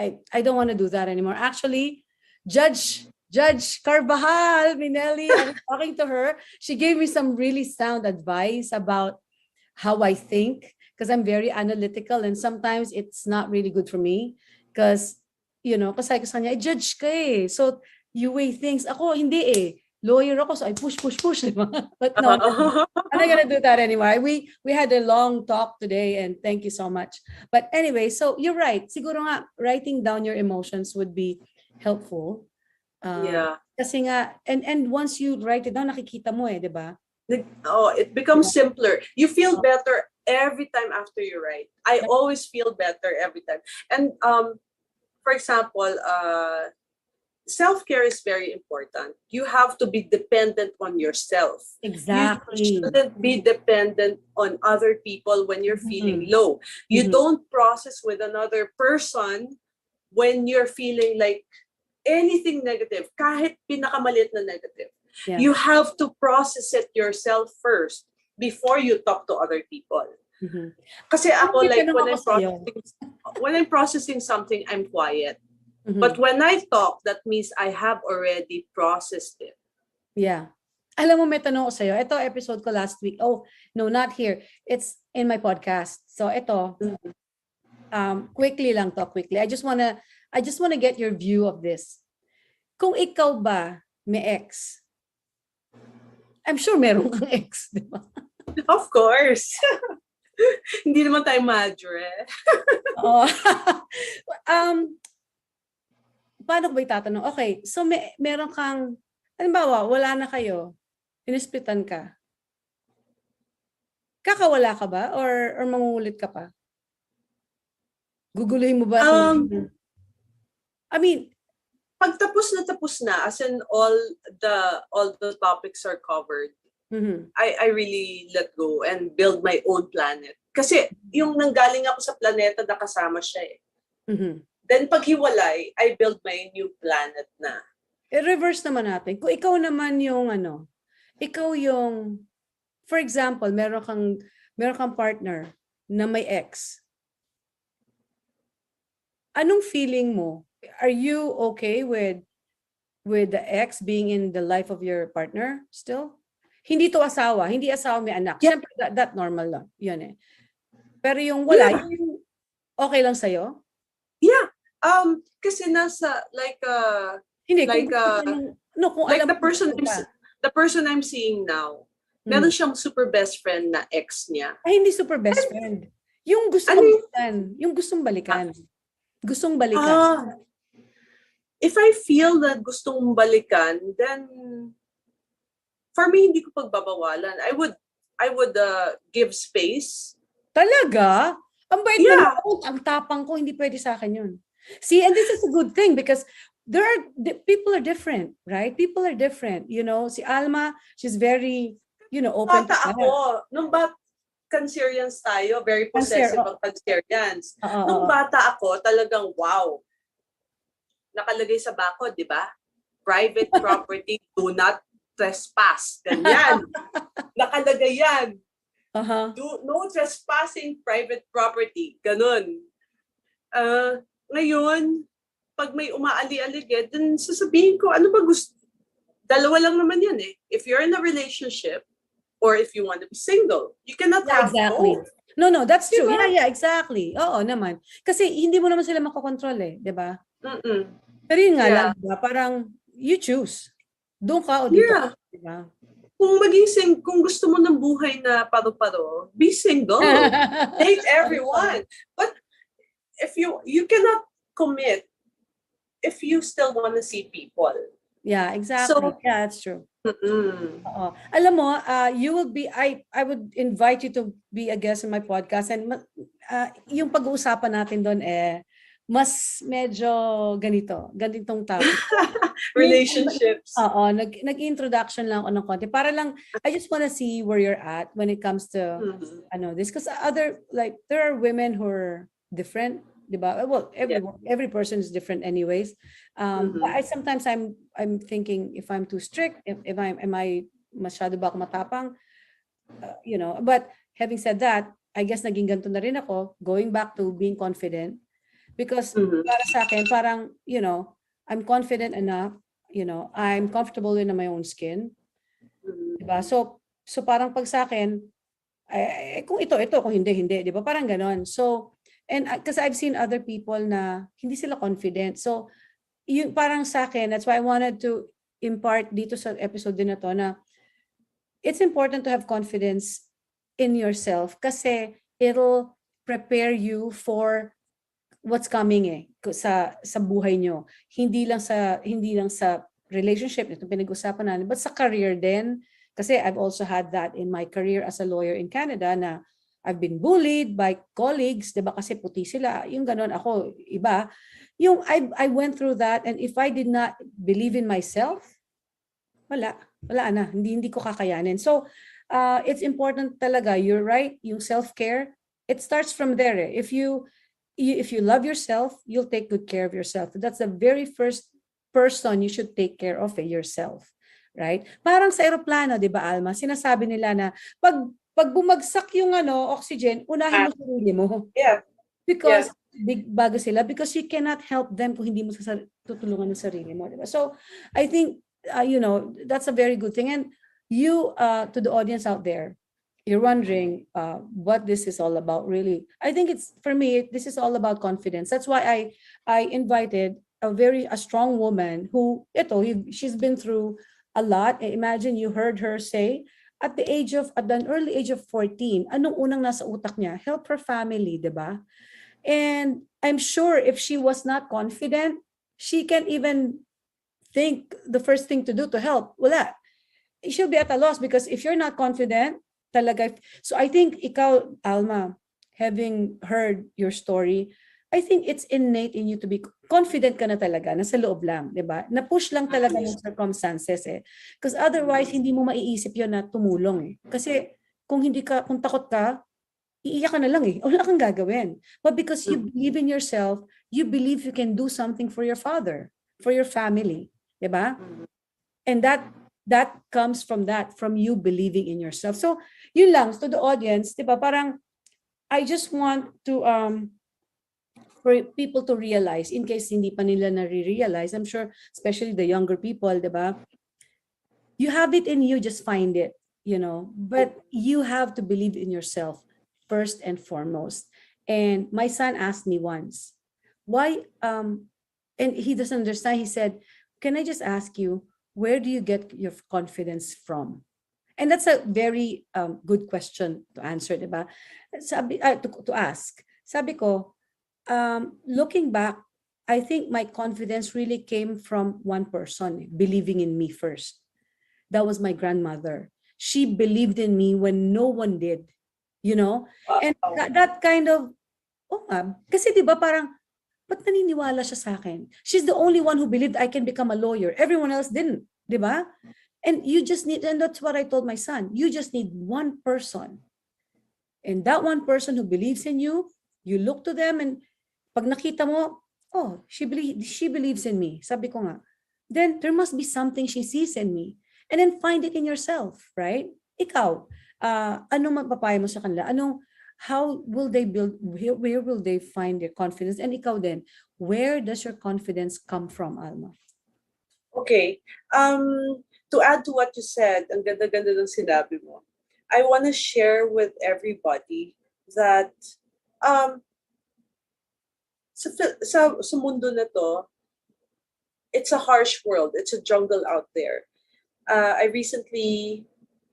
I don't want to do that anymore. Actually, Judge Carbajal Minelli, I was talking to her. She gave me some really sound advice about how I think, because I'm very analytical and sometimes it's not really good for me. Because, kasi ko sa kanya, judge ka eh. So, you weigh things. Ako, hindi eh. Lawyer ako, so I push. Diba? But no, I'm not gonna do that anymore. We had a long talk today and thank you so much. But anyway, so you're right. Siguro nga, writing down your emotions would be helpful. Yeah. Kasi nga, and once you write it down, nakikita mo eh, di ba? It becomes simpler. You feel better every time after you write. I always feel better every time. And for example, self-care is very important. You have to be dependent on yourself. Exactly. You shouldn't be dependent on other people when you're feeling low. You don't process with another person when you're feeling like anything negative, kahit pinakamaliit na negative. Yeah. You have to process it yourself first before you talk to other people. Kasi ako, like, when I'm processing something, I'm quiet. But when I talk, that means I have already processed it. Yeah. Alam mo, may tanong ko sa'yo. Ito, episode ko last week. Oh, no, not here. It's in my podcast. So, ito, quickly. I just wanna get your view of this. Kung ikaw ba may ex, I'm sure meron kang ex, di ba? Of course. Hindi naman tayo madre. Paano ko ba itatanong? Okay, so meron kang, halimbawa, wala na kayo, inispitan ka. Kakawala ka ba? Or mangungulit ka pa? Guguluhin mo ba? I mean, pag tapos na, as in all the topics are covered, I really let go and build my own planet. Kasi yung nanggaling ako sa planeta, nakasama siya eh. Then pag hiwalay, I build my new planet na. I-reverse naman natin. Kung ikaw naman yung ikaw yung, for example, meron kang partner na may ex. Anong feeling mo? Are you okay with the ex being in the life of your partner still? Hindi to asawa, hindi asawa may anak. Yeah. Siyempre, that normal lang. Yun eh. Pero yung wala, Yeah. yung okay lang sa'yo? Yeah. Kasi nasa Hindi, like kung like alam the person I'm seeing now, meron siyang super best friend na ex niya. Ay, hindi super best friend. Yung gusto Ano mong balikan. Yung gustong balikan. Gustong balikan. If I feel that gustong balikan, then for me, hindi ko pagbabawalan. I would give space. Talaga? Ang bait Yeah. mo, ang tapang ko, hindi pwede sa akin yun. See, and this is a good thing because people are different, right? People are different. You know, si Alma, she's very, open Bata ako, nung Cancerians tayo, very possessive ang Cancerians. Nung bata ako, talagang wow. Nakalagay sa bakod, di ba? Private property, do not trespass. Ganyan. Nakalagay yan. No trespassing private property. Ganun. Ngayon, pag may umaali-aligid, then sasabihin ko, ano ba gusto? Dalawa lang naman yan eh. If you're in a relationship, or if you want to be single, you cannot have both. No, that's true. Diba? Yeah, exactly. Oo naman. Kasi hindi mo naman sila makokontrol eh, di ba? Pero yun nga lang, diba? Parang you choose. Doon ka o dito. Yeah. Diba? Kung gusto mo ng buhay na paro-paro, be single. Date everyone. But if you cannot commit if you still want to see people. Yeah, exactly. So, yeah, that's true. Alam mo, you will be, I would invite you to be a guest in my podcast and yung pag-uusapan natin doon mas medyo ganitong topic. Relationships. Nag-introduction lang ako ng konti. Para lang, I just want to see where you're at when it comes to, this. Because there are women who are different, diba? Well, every person is different anyways. But sometimes I'm thinking if I'm too strict, am I masyado ba ako matapang? But having said that, I guess naging ganito na rin ako, going back to being confident. Because para sa akin, parang, I'm confident enough, I'm comfortable in my own skin. Diba? So parang pag sa akin, kung ito, kung hindi, diba? Parang ganon. So, and because I've seen other people na hindi sila confident. So, yun parang sa akin, that's why I wanted to impart dito sa episode din na to na it's important to have confidence in yourself kasi it'll prepare you for what's coming sa buhay nyo. Hindi lang sa relationship itong pinag-usapan natin, but sa career din. Kasi I've also had that in my career as a lawyer in Canada na I've been bullied by colleagues, 'di ba? Kasi puti sila. Yung ganon ako, iba. Yung I went through that and if I did not believe in myself, wala na. Hindi ko kakayanin. So, it's important talaga. You're right, yung self-care, it starts from there. If you love yourself, you'll take good care of yourself. That's the very first person you should take care of yourself, right? Parang sa eroplano, 'di ba, Alma? Sinasabi nila na pag bumagsak yung oxygen, unahin mo sarili mo. Yeah. Because big bago sila because you cannot help them kung hindi mo tutulungan yung sarili mo, 'di ba? So, I think that's a very good thing. And you to the audience out there, you're wondering what this is all about, really. I think for me, this is all about confidence. That's why I invited a strong woman who, she's been through a lot. Imagine you heard her say, at an early age of 14, anong unang nasa utak niya? Help her family, di ba? And I'm sure if she was not confident, she can't even think the first thing to do to help. Wala. She'll be at a loss because if you're not confident, talaga. So I think ikaw, Alma, having heard your story, I think it's innate in you to be confident ka na talaga, nasa loob lang, di ba? Na-push lang talaga ng circumstances eh. Because otherwise, hindi mo maiisip yun na tumulong eh. Kasi kung takot ka, iiyak ka na lang eh. Wala kang gagawin. But because you believe in yourself, you believe you can do something for your father, for your family, di ba? And that comes from you believing in yourself. So, yun lang, to the audience, di ba? Parang, I just want to, for people to realize, in case hindi pa nila nare-realize, I'm sure, especially the younger people, di ba? You have it in you, just find it, but you have to believe in yourself first and foremost. And my son asked me once, why, and he doesn't understand, he said, can I just ask you, where do you get your confidence from? And that's a very good question to answer, di ba? To ask. Sabi ko, looking back, I think my confidence really came from one person believing in me first. That was my grandmother. She believed in me when no one did, and that kind of, kasi di ba parang, ba't naniniwala siya sa akin? She's the only one who believed I can become a lawyer. Everyone else didn't, di ba? And you just need, and that's what I told my son, you just need one person. And that one person who believes in you, you look to them, and pag nakita mo, oh, she believes in me. Sabi ko nga, then there must be something she sees in me. And then find it in yourself, right? Ikaw, anong magpapayo mo sa kanila? How will they build, where will they find their confidence? And ikaw din, where does your confidence come from, Alma? Okay. To add to what you said, ang ganda-ganda ng sinabi mo, I want to share with everybody that sa mundo na to, it's a harsh world. It's a jungle out there. I recently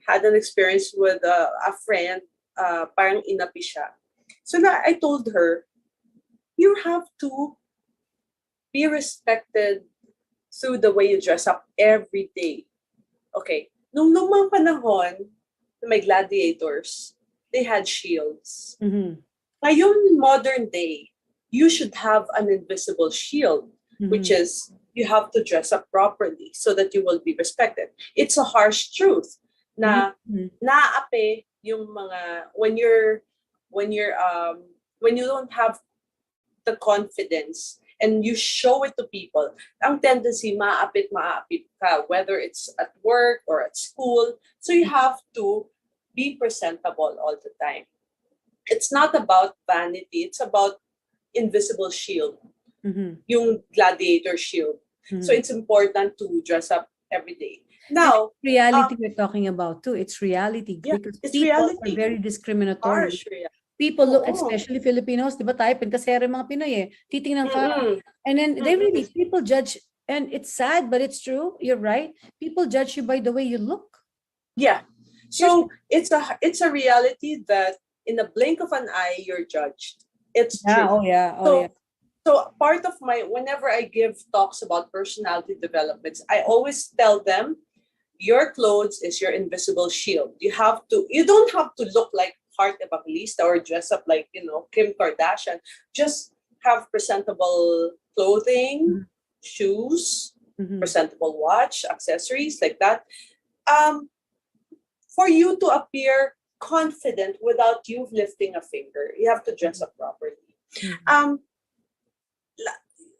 had an experience with a friend, parang inapi siya. So I told her, you have to be respected through the way you dress up every day. Okay. Nung mga panahon na may gladiators, they had shields. Ngayon, modern day, you should have an invisible shield, which is you have to dress up properly so that you will be respected. It's a harsh truth na naape yung mga when you don't have the confidence and you show it to people, ang tendency maapit ka, whether it's at work or at school. So you have to be presentable all the time. It's not about vanity, it's about invisible shield, yung gladiator shield. So it's important to dress up every day. Now, reality we're talking about too. It's reality because it's people reality. are very discriminatory. Harsh reality. People look, especially Filipinos, di ba tayo, kasi mga Pinoy titingnan ka. And then people judge, and it's sad, but it's true. You're right. People judge you by the way you look. Yeah. So it's a reality that in a blink of an eye, you're judged. It's true. So part of whenever I give talks about personality developments, I always tell them, your clothes is your invisible shield. You don't have to look like Heart Evangelista or dress up like, Kim Kardashian. Just have presentable clothing, shoes, presentable watch, accessories like that. For you to appear confident without you lifting a finger, you have to dress up properly.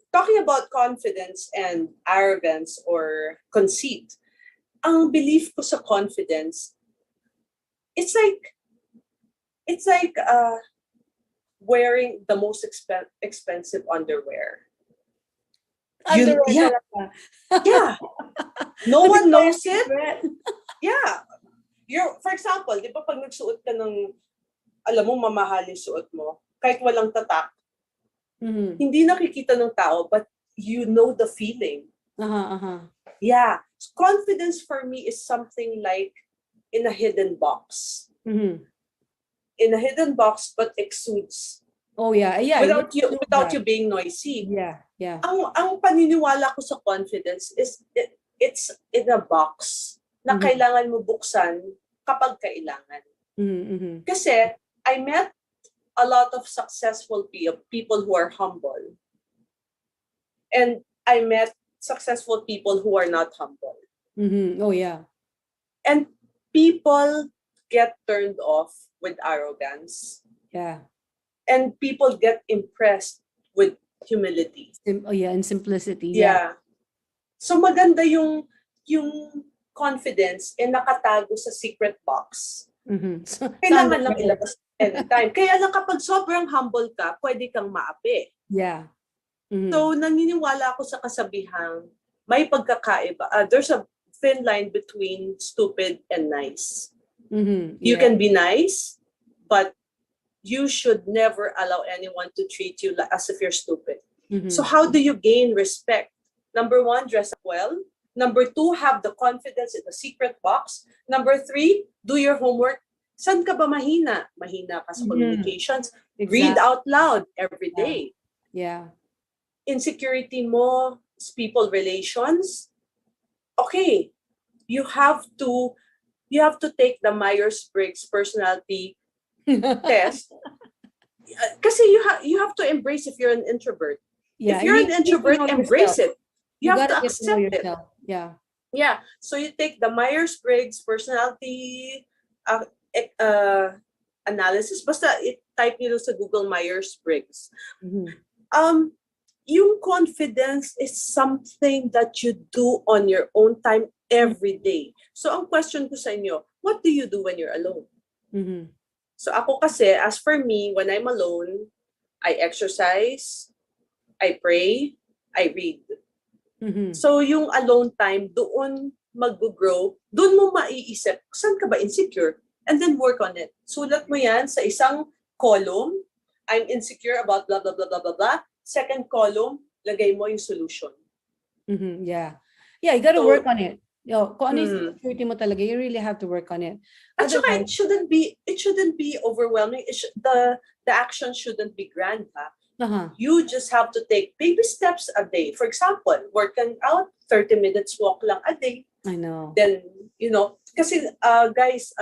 Talking about confidence and arrogance or conceit, ang belief ko sa confidence, it's like wearing the most expensive underwear. Yeah. No one knows it. Yeah. For example, di ba pag nagsuot ka ng, alam mo, mamahal yung suot mo, kahit walang tatak, hindi nakikita ng tao, but you know the feeling. Yeah. Confidence for me is something like in a hidden box. In a hidden box, but exudes. Oh yeah. Without you being noisy. Yeah. Ang paniniwala ko sa confidence is it's in a box na kailangan mo buksan kapag kailangan. Kasi I met a lot of successful people who are humble. And I met successful people who are not humble. Oh, yeah. And people get turned off with arrogance. Yeah. And people get impressed with humility. And simplicity. Yeah. So maganda yung confidence nakatago sa secret box. So, Kailangan lang ilabas anytime. Kaya lang kapag sobrang humble ka, pwede kang maapi. Yeah. So naniniwala ako sa kasabihang may pagkakaiba. There's a thin line between stupid and nice. You can be nice, but you should never allow anyone to treat you as if you're stupid. So how do you gain respect? Number 1, dress up well. Number 2, have the confidence in the secret box. Number 3, do your homework. Saan ka ba mahina? Mahina ka sa communications. Exactly. Read out loud every day. Yeah. Insecurity mo, people relations. Okay, you have to take the Myers-Briggs personality test. Kasi you have to embrace if you're an introvert. Yeah. If you're an introvert, embrace it. You have to gotta get to know accept it. yourself. Yeah. Yeah. So you take the Myers-Briggs personality analysis. Basta type nyo sa Google Myers-Briggs. Yung confidence is something that you do on your own time every day. So ang question ko sa inyo, what do you do when you're alone? So ako kasi, as for me, when I'm alone, I exercise, I pray, I read. So yung alone time, doon mag-grow, doon mo maiisip, saan ka ba insecure? And then work on it. Sulat mo yan sa isang column, I'm insecure about blah, blah, blah, blah, blah, blah. Second column, lagay mo yung solution. Yeah. Yeah, you gotta work on it. Kung ano yung security mo talaga, you really have to work on it. At saka, it shouldn't be overwhelming. The action shouldn't be grand, ha? You just have to take baby steps a day. For example, working out, 30 minutes walk lang a day. I know. Then, kasi guys,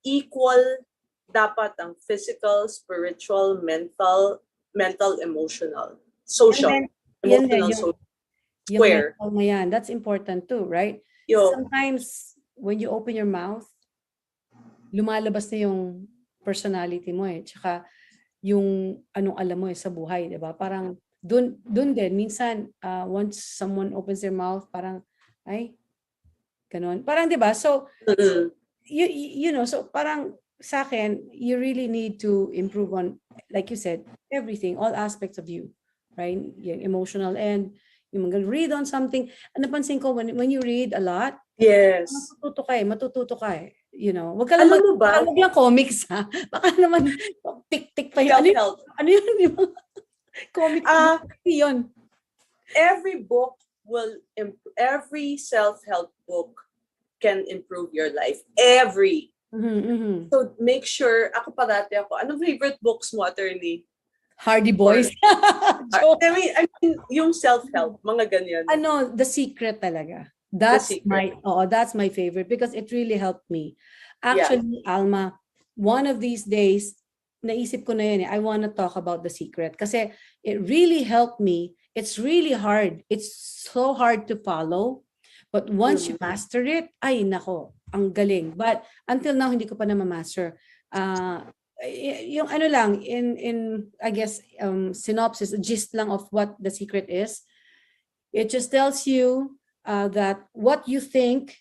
equal dapat ang physical, spiritual, mental, emotional, social, emotional, social. Square. That's important too, right? Sometimes when you open your mouth, lumalabas na yung personality mo Tsaka yung anong alam mo sa buhay, 'di ba? Parang dun din minsan once someone opens their mouth, parang ay ganon. Parang 'di ba? So you know, so parang sa akin, you really need to improve on, like you said, everything, all aspects of you, right? Yung emotional end, yung read on something. Napansin ko, when you read a lot, yes, matututo ka wag ka lang alam mo ba? Wag lang comics, ha? Baka naman, tik-tik pa yun. Ano yun? Comic yun. Every self-help book can improve your life. Every. So make sure, anong favorite books mo, attorney? Hardy Boys. I mean, yung self-help, mga ganyan. The Secret talaga. That's my favorite because it really helped me. Actually, Alma, one of these days, naisip ko na yun I want to talk about The Secret kasi it really helped me. It's really hard. It's so hard to follow. But once you master it, ay nako, ang galing. But until now, hindi ko pa na ma-master. Yung lang, in I guess, synopsis, gist lang of what The Secret is. It just tells you that what you think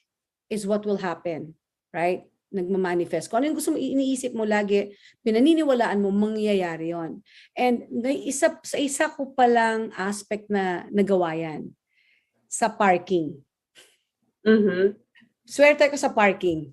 is what will happen, right? Nagmamanifest. Kung ano yung gusto mo, iniisip mo lagi, pinaniniwalaan mo, mangyayari yon. And sa isa ko palang aspect na nagawa yan, sa parking. Swerte ko sa parking.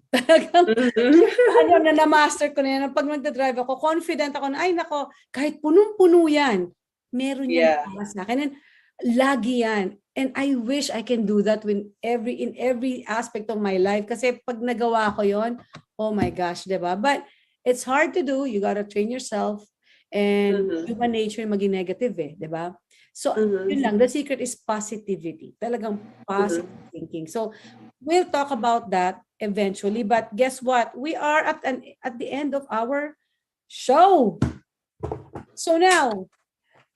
Na-master ko na yan. Pag nagdadrive ako, confident ako na, ay nako, kahit punong-puno yan, meron yan para sa akin. And lagi yan. And I wish I can do that in every aspect of my life. Kasi pag nagawa ko yon, oh my gosh, diba? But it's hard to do. You gotta train yourself. And human nature maging negative diba? So, yun lang. The secret is positivity. Talagang positive thinking. So, we'll talk about that eventually. But guess what? We are at the end of our show. So now,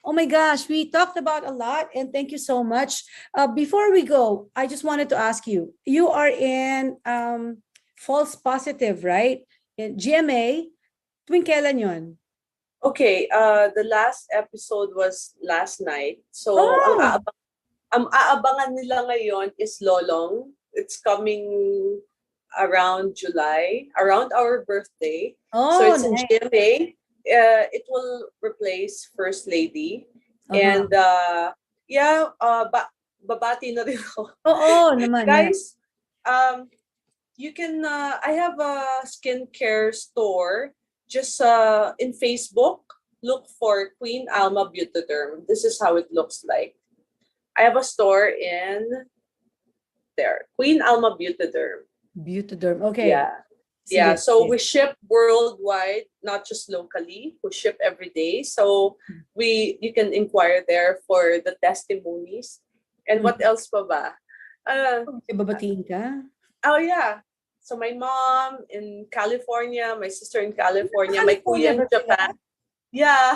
oh my gosh, we talked about a lot, and thank you so much. Before we go, I just wanted to ask you, you are in false positive, right? In GMA, tuwing kailan yun? Okay, the last episode was last night. So, Oh! ang aabangan nila ngayon is Lolong. It's coming around July, around our birthday. So Oh, it's in nice. GMA. It will replace First Lady. And yeah, babati na rin ako. Oo naman. Guys, you can, I have a skincare store. Just in Facebook, look for Queen Alma Beautyderm. This is how it looks like. I have a store in there, Queen Alma Beautyderm. Beautyderm, okay. Yeah. Sige, Yeah, so sige. we ship worldwide, not just locally. We ship every day. So you can inquire there for the testimonies. And what else pa ba? Babatiin ka? Oh yeah. So my mom in California, my sister in California, my California kuya in ba sila? Japan. Yeah.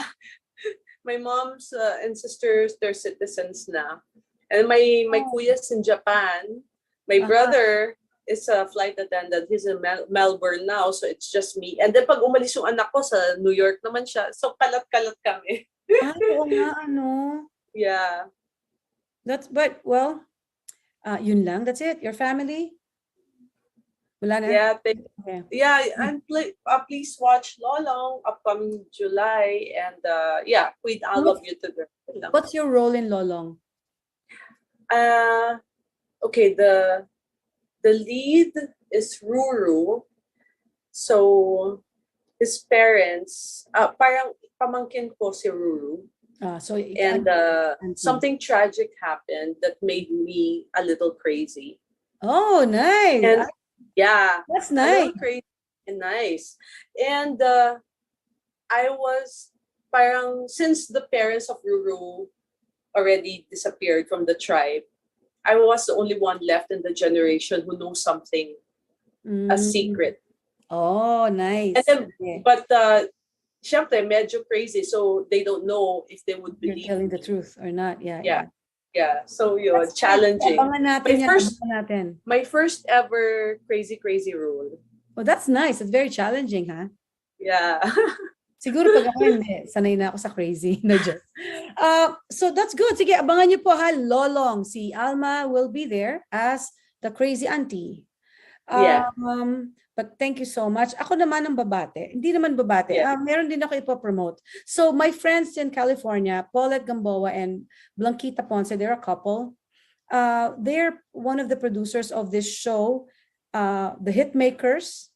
My mom's and sisters, they're citizens na. And my kuya's in Japan. My brother is a flight attendant. He's in Melbourne now, so it's just me. And then pag umalis yung anak ko, sa New York naman siya. So kalat-kalat kami. Oo nga, ano. Yeah. Yun lang. That's it. Your family? Wala na? Yeah, Okay. yeah, and please watch Lolong upcoming July, and yeah, Queen Alma Beautyderm. What's your role in Lolong? Okay, the lead is Ruru. So his parents, parang pamangkin ko si Ruru. And something tragic happened that made me a little crazy. Oh, nice. And yeah, that's a nice. little crazy and nice. And I was parang, since the parents of Ruru already disappeared from the tribe, I was the only one left in the generation who knows something, a secret. Oh, nice. And then, but syempre, medyo crazy, so they don't know if they would believe you're telling the truth or not. Yeah. So yun, That's challenging. Natin. My first ever crazy rule. Well, that's nice. It's very challenging, huh? Yeah. Siguro pag ako hindi, sanay na ako sa crazy. No joke. So that's good. Sige, abangan niyo po ha, Lolong. Si Alma will be there as the crazy auntie. Yeah. But thank you so much. Ako naman ang babate. Hindi naman babate. Yeah. Meron din ako ipopromote. So my friends in California, Paulette Gamboa and Blanquita Ponce, they're a couple. They're one of the producers of this show, The Hitmakers.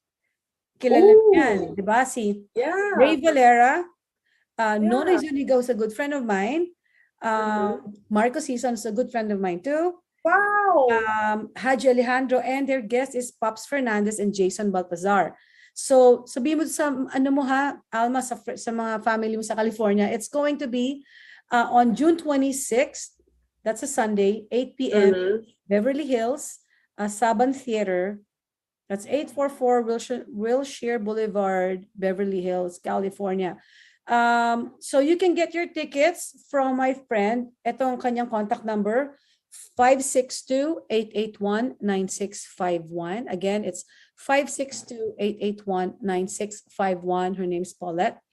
Kilala yan, di ba? Si Ray Valera, Nonoy Zuniga is a good friend of mine. Marco Season is a good friend of mine too. Wow! Haji Alejandro, and their guest is Pops Fernandez and Jason Baltazar. So sabihin mo sa ano mo ha, Alma, sa mga family mo sa California, it's going to be on June 26th, that's a Sunday, 8 p.m. Beverly Hills, Saban Theater. That's 844 Wilshire Boulevard, Beverly Hills, California. So you can get your tickets from my friend. Ito ang kanyang contact number, 562-881-9651. Again, it's 562-881-9651. Her name's Paulette.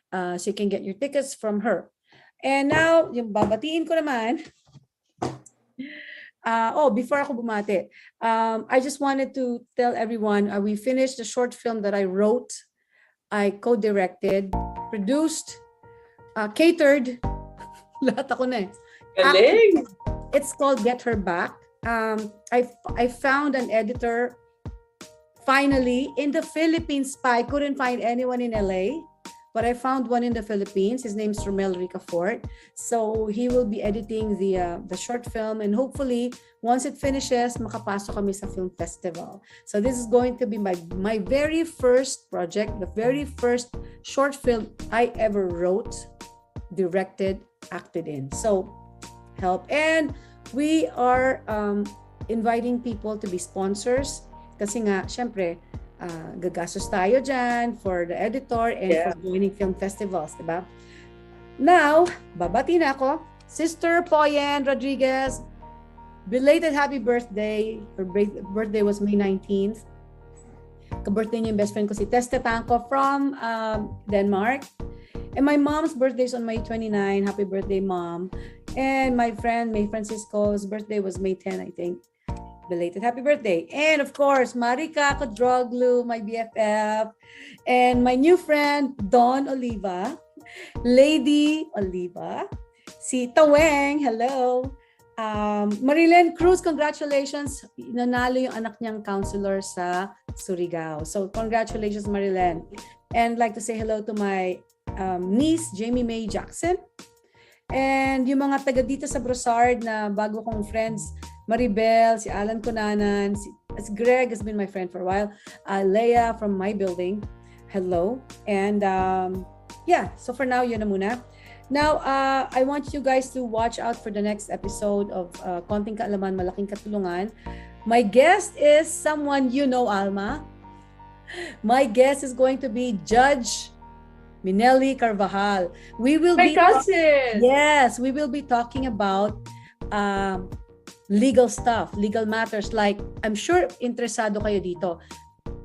So you can get your tickets from her. And now, yung babatiin ko naman, before ako bumate, I just wanted to tell everyone, we finished the short film that I wrote, I co-directed, produced, catered, lahat ako na eh. Galing! It's called Get Her Back. I found an editor finally in the Philippines. I couldn't find anyone in LA, but I found one in the Philippines. His name's Romel Ricafort. So he will be editing the short film, and hopefully once it finishes, makapasok kami sa film festival. So this is going to be my very first project, the very first short film I ever wrote, directed, acted in. So help. And we are inviting people to be sponsors kasi nga, syempre, gagastos tayo dyan for the editor and for joining film festivals, diba? Now, babati na ako. Sister Poyen Rodriguez, belated happy birthday. Her birthday was May 19th. Ka-birthday niya yung best friend ko si Teste Tanko from Denmark. And my mom's birthday is on May 29. Happy birthday, Mom. And my friend, May Francisco's birthday was May 10, I think. Belated happy birthday. And of course, Marika Kodroglu, my BFF. And my new friend, Dawn Oliva. Lady Oliva. Si Taweng, hello. Marilyn Cruz, congratulations. Nanalo yung anak niyang counselor sa Surigao. So congratulations, Marilyn. And I'd like to say hello to my niece, Jamie May Jackson. And yung mga taga dito sa Brossard na bago kong friends, Maribel, si Alan Cunanan, si Greg has been my friend for a while. Leia from my building, hello. And yeah, so for now, yun na muna. Now, I want you guys to watch out for the next episode of Konting Kaalaman, Malaking Katulungan. My guest is someone you know, Alma. My guest is going to be Judge Minelli Carvajal. We will My cousin! Yes, we will be talking about legal stuff, legal matters. Like, I'm sure interesado kayo dito.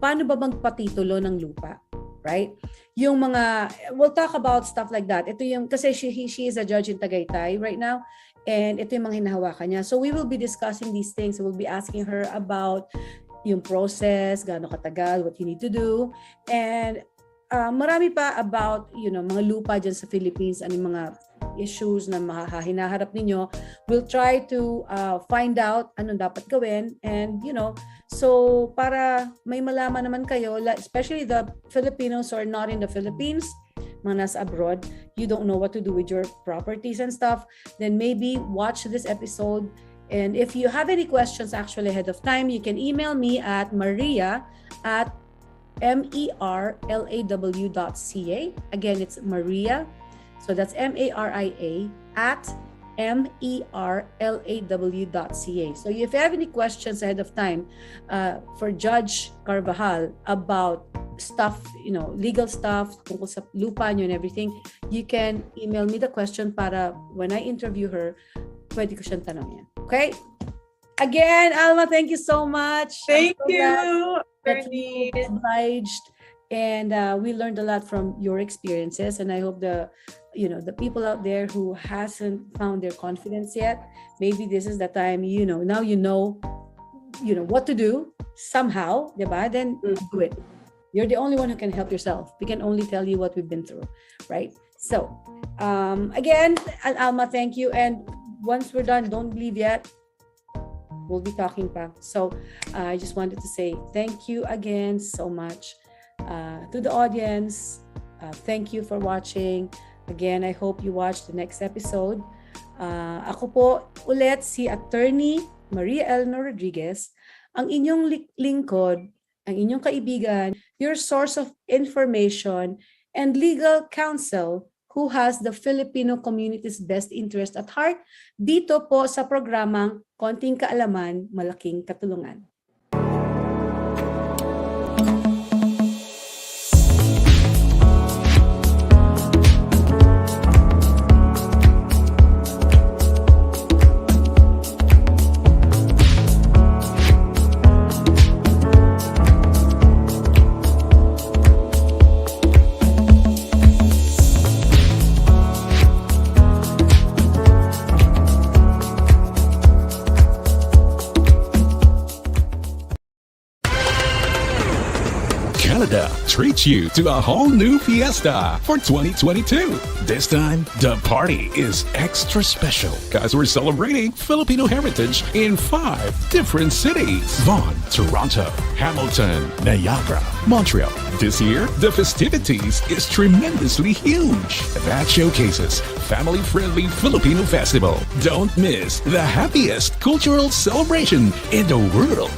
Paano ba magpatitulo ng lupa? Right? Yung mga, we'll talk about stuff like that. Ito yung, kasi she is a judge in Tagaytay right now, and ito yung mga hinahawakan niya. So we will be discussing these things. We'll be asking her about yung process, gaano katagal, what you need to do, and marami pa about, mga lupa dyan sa Philippines, anong mga issues na hinaharap ninyo. We'll try to find out anong dapat gawin, and so para may malaman naman kayo, especially the Filipinos who are not in the Philippines, mga nasa abroad, you don't know what to do with your properties and stuff, then maybe watch this episode. And if you have any questions actually ahead of time, you can email me at maria@merlaw.ca. Again, it's Maria. So that's MARIA at MERLAW.ca. So if you have any questions ahead of time for Judge Carvajal about stuff, legal stuff, tungkol sa lupa nyo and everything, you can email me the question para when I interview her, pwede ko siyang tanongin. Okay? Again, Alma, thank you so much. Thank I'm so you, glad that you Bernice. obliged, and we learned a lot from your experiences, and I hope the people out there who hasn't found their confidence yet, maybe this is the time. Now you know what to do somehow, diba? Then do it. You're the only one who can help yourself. We can only tell you what we've been through, right? So again, Alma, thank you, and once we're done, don't leave yet. We'll be talking pa. So I just wanted to say thank you again so much to the audience. Thank you for watching. Again, I hope you watch the next episode. Ako po ulit si Attorney Maria Eleanor Rodriguez, ang inyong lingkod, ang inyong kaibigan, your source of information and legal counsel who has the Filipino community's best interest at heart, dito po sa programang Konting Kaalaman, Malaking Katulungan. Canada treats you to a whole new fiesta for 2022. This time, the party is extra special because we're celebrating Filipino heritage in 5 different cities: Vaughan, Toronto, Hamilton, Niagara, Montreal. This year, the festivities is tremendously huge. That showcases family-friendly Filipino festival. Don't miss the happiest cultural celebration in the world.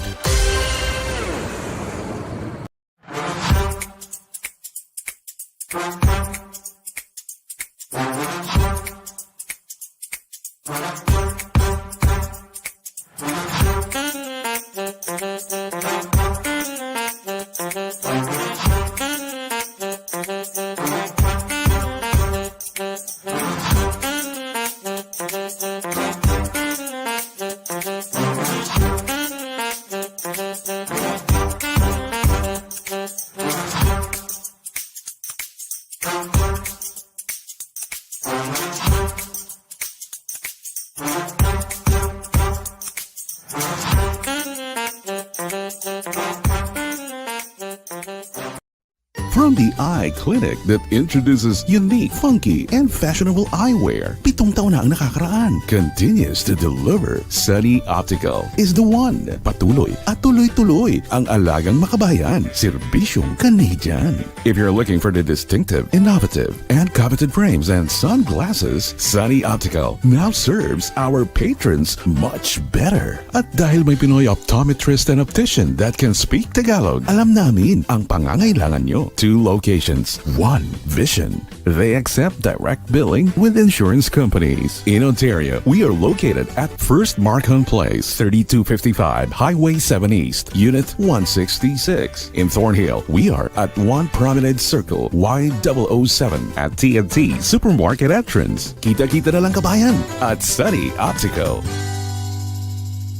From the eye clinic that introduces unique, funky, and fashionable eyewear, 7 taon na ang nakakaraan, continues to deliver. Sunny Optical is the one. Patuloy at tuloy-tuloy ang alagang makabayan, serbisyong Canadian. If you're looking for the distinctive, innovative, and coveted frames and sunglasses, Sunny Optical now serves our patrons much better. At dahil may Pinoy optometrist and optician that can speak Tagalog, alam namin ang pangangailangan nyo. 2 locations, 1 vision. They accept direct billing with insurance companies. In Ontario, we are located at First Markham Place, 3255 Highway 7 East, Unit 166. In Thornhill, we are at 1 Promenade Circle, Y007 at TNT Supermarket Entrance. Kita-kita na lang kabayan at Sunny Optical.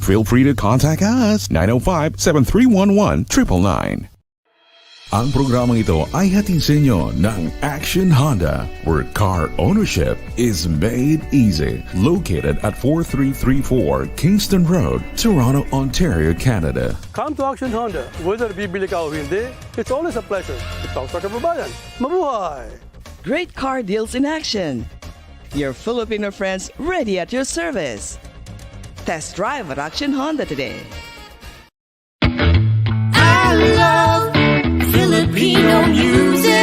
Feel free to contact us, 905-7311-999. Ang programang ito ay hatid sa inyo ng Action Honda, where car ownership is made easy. Located at 4334 Kingston Road, Toronto, Ontario, Canada. Come to Action Honda. Whether bibili ka o hindi, it's always a pleasure to talk sa kababayan. Mabuhay! Great car deals in action. Your Filipino friends ready at your service. Test drive at Action Honda today. I love Filipino music.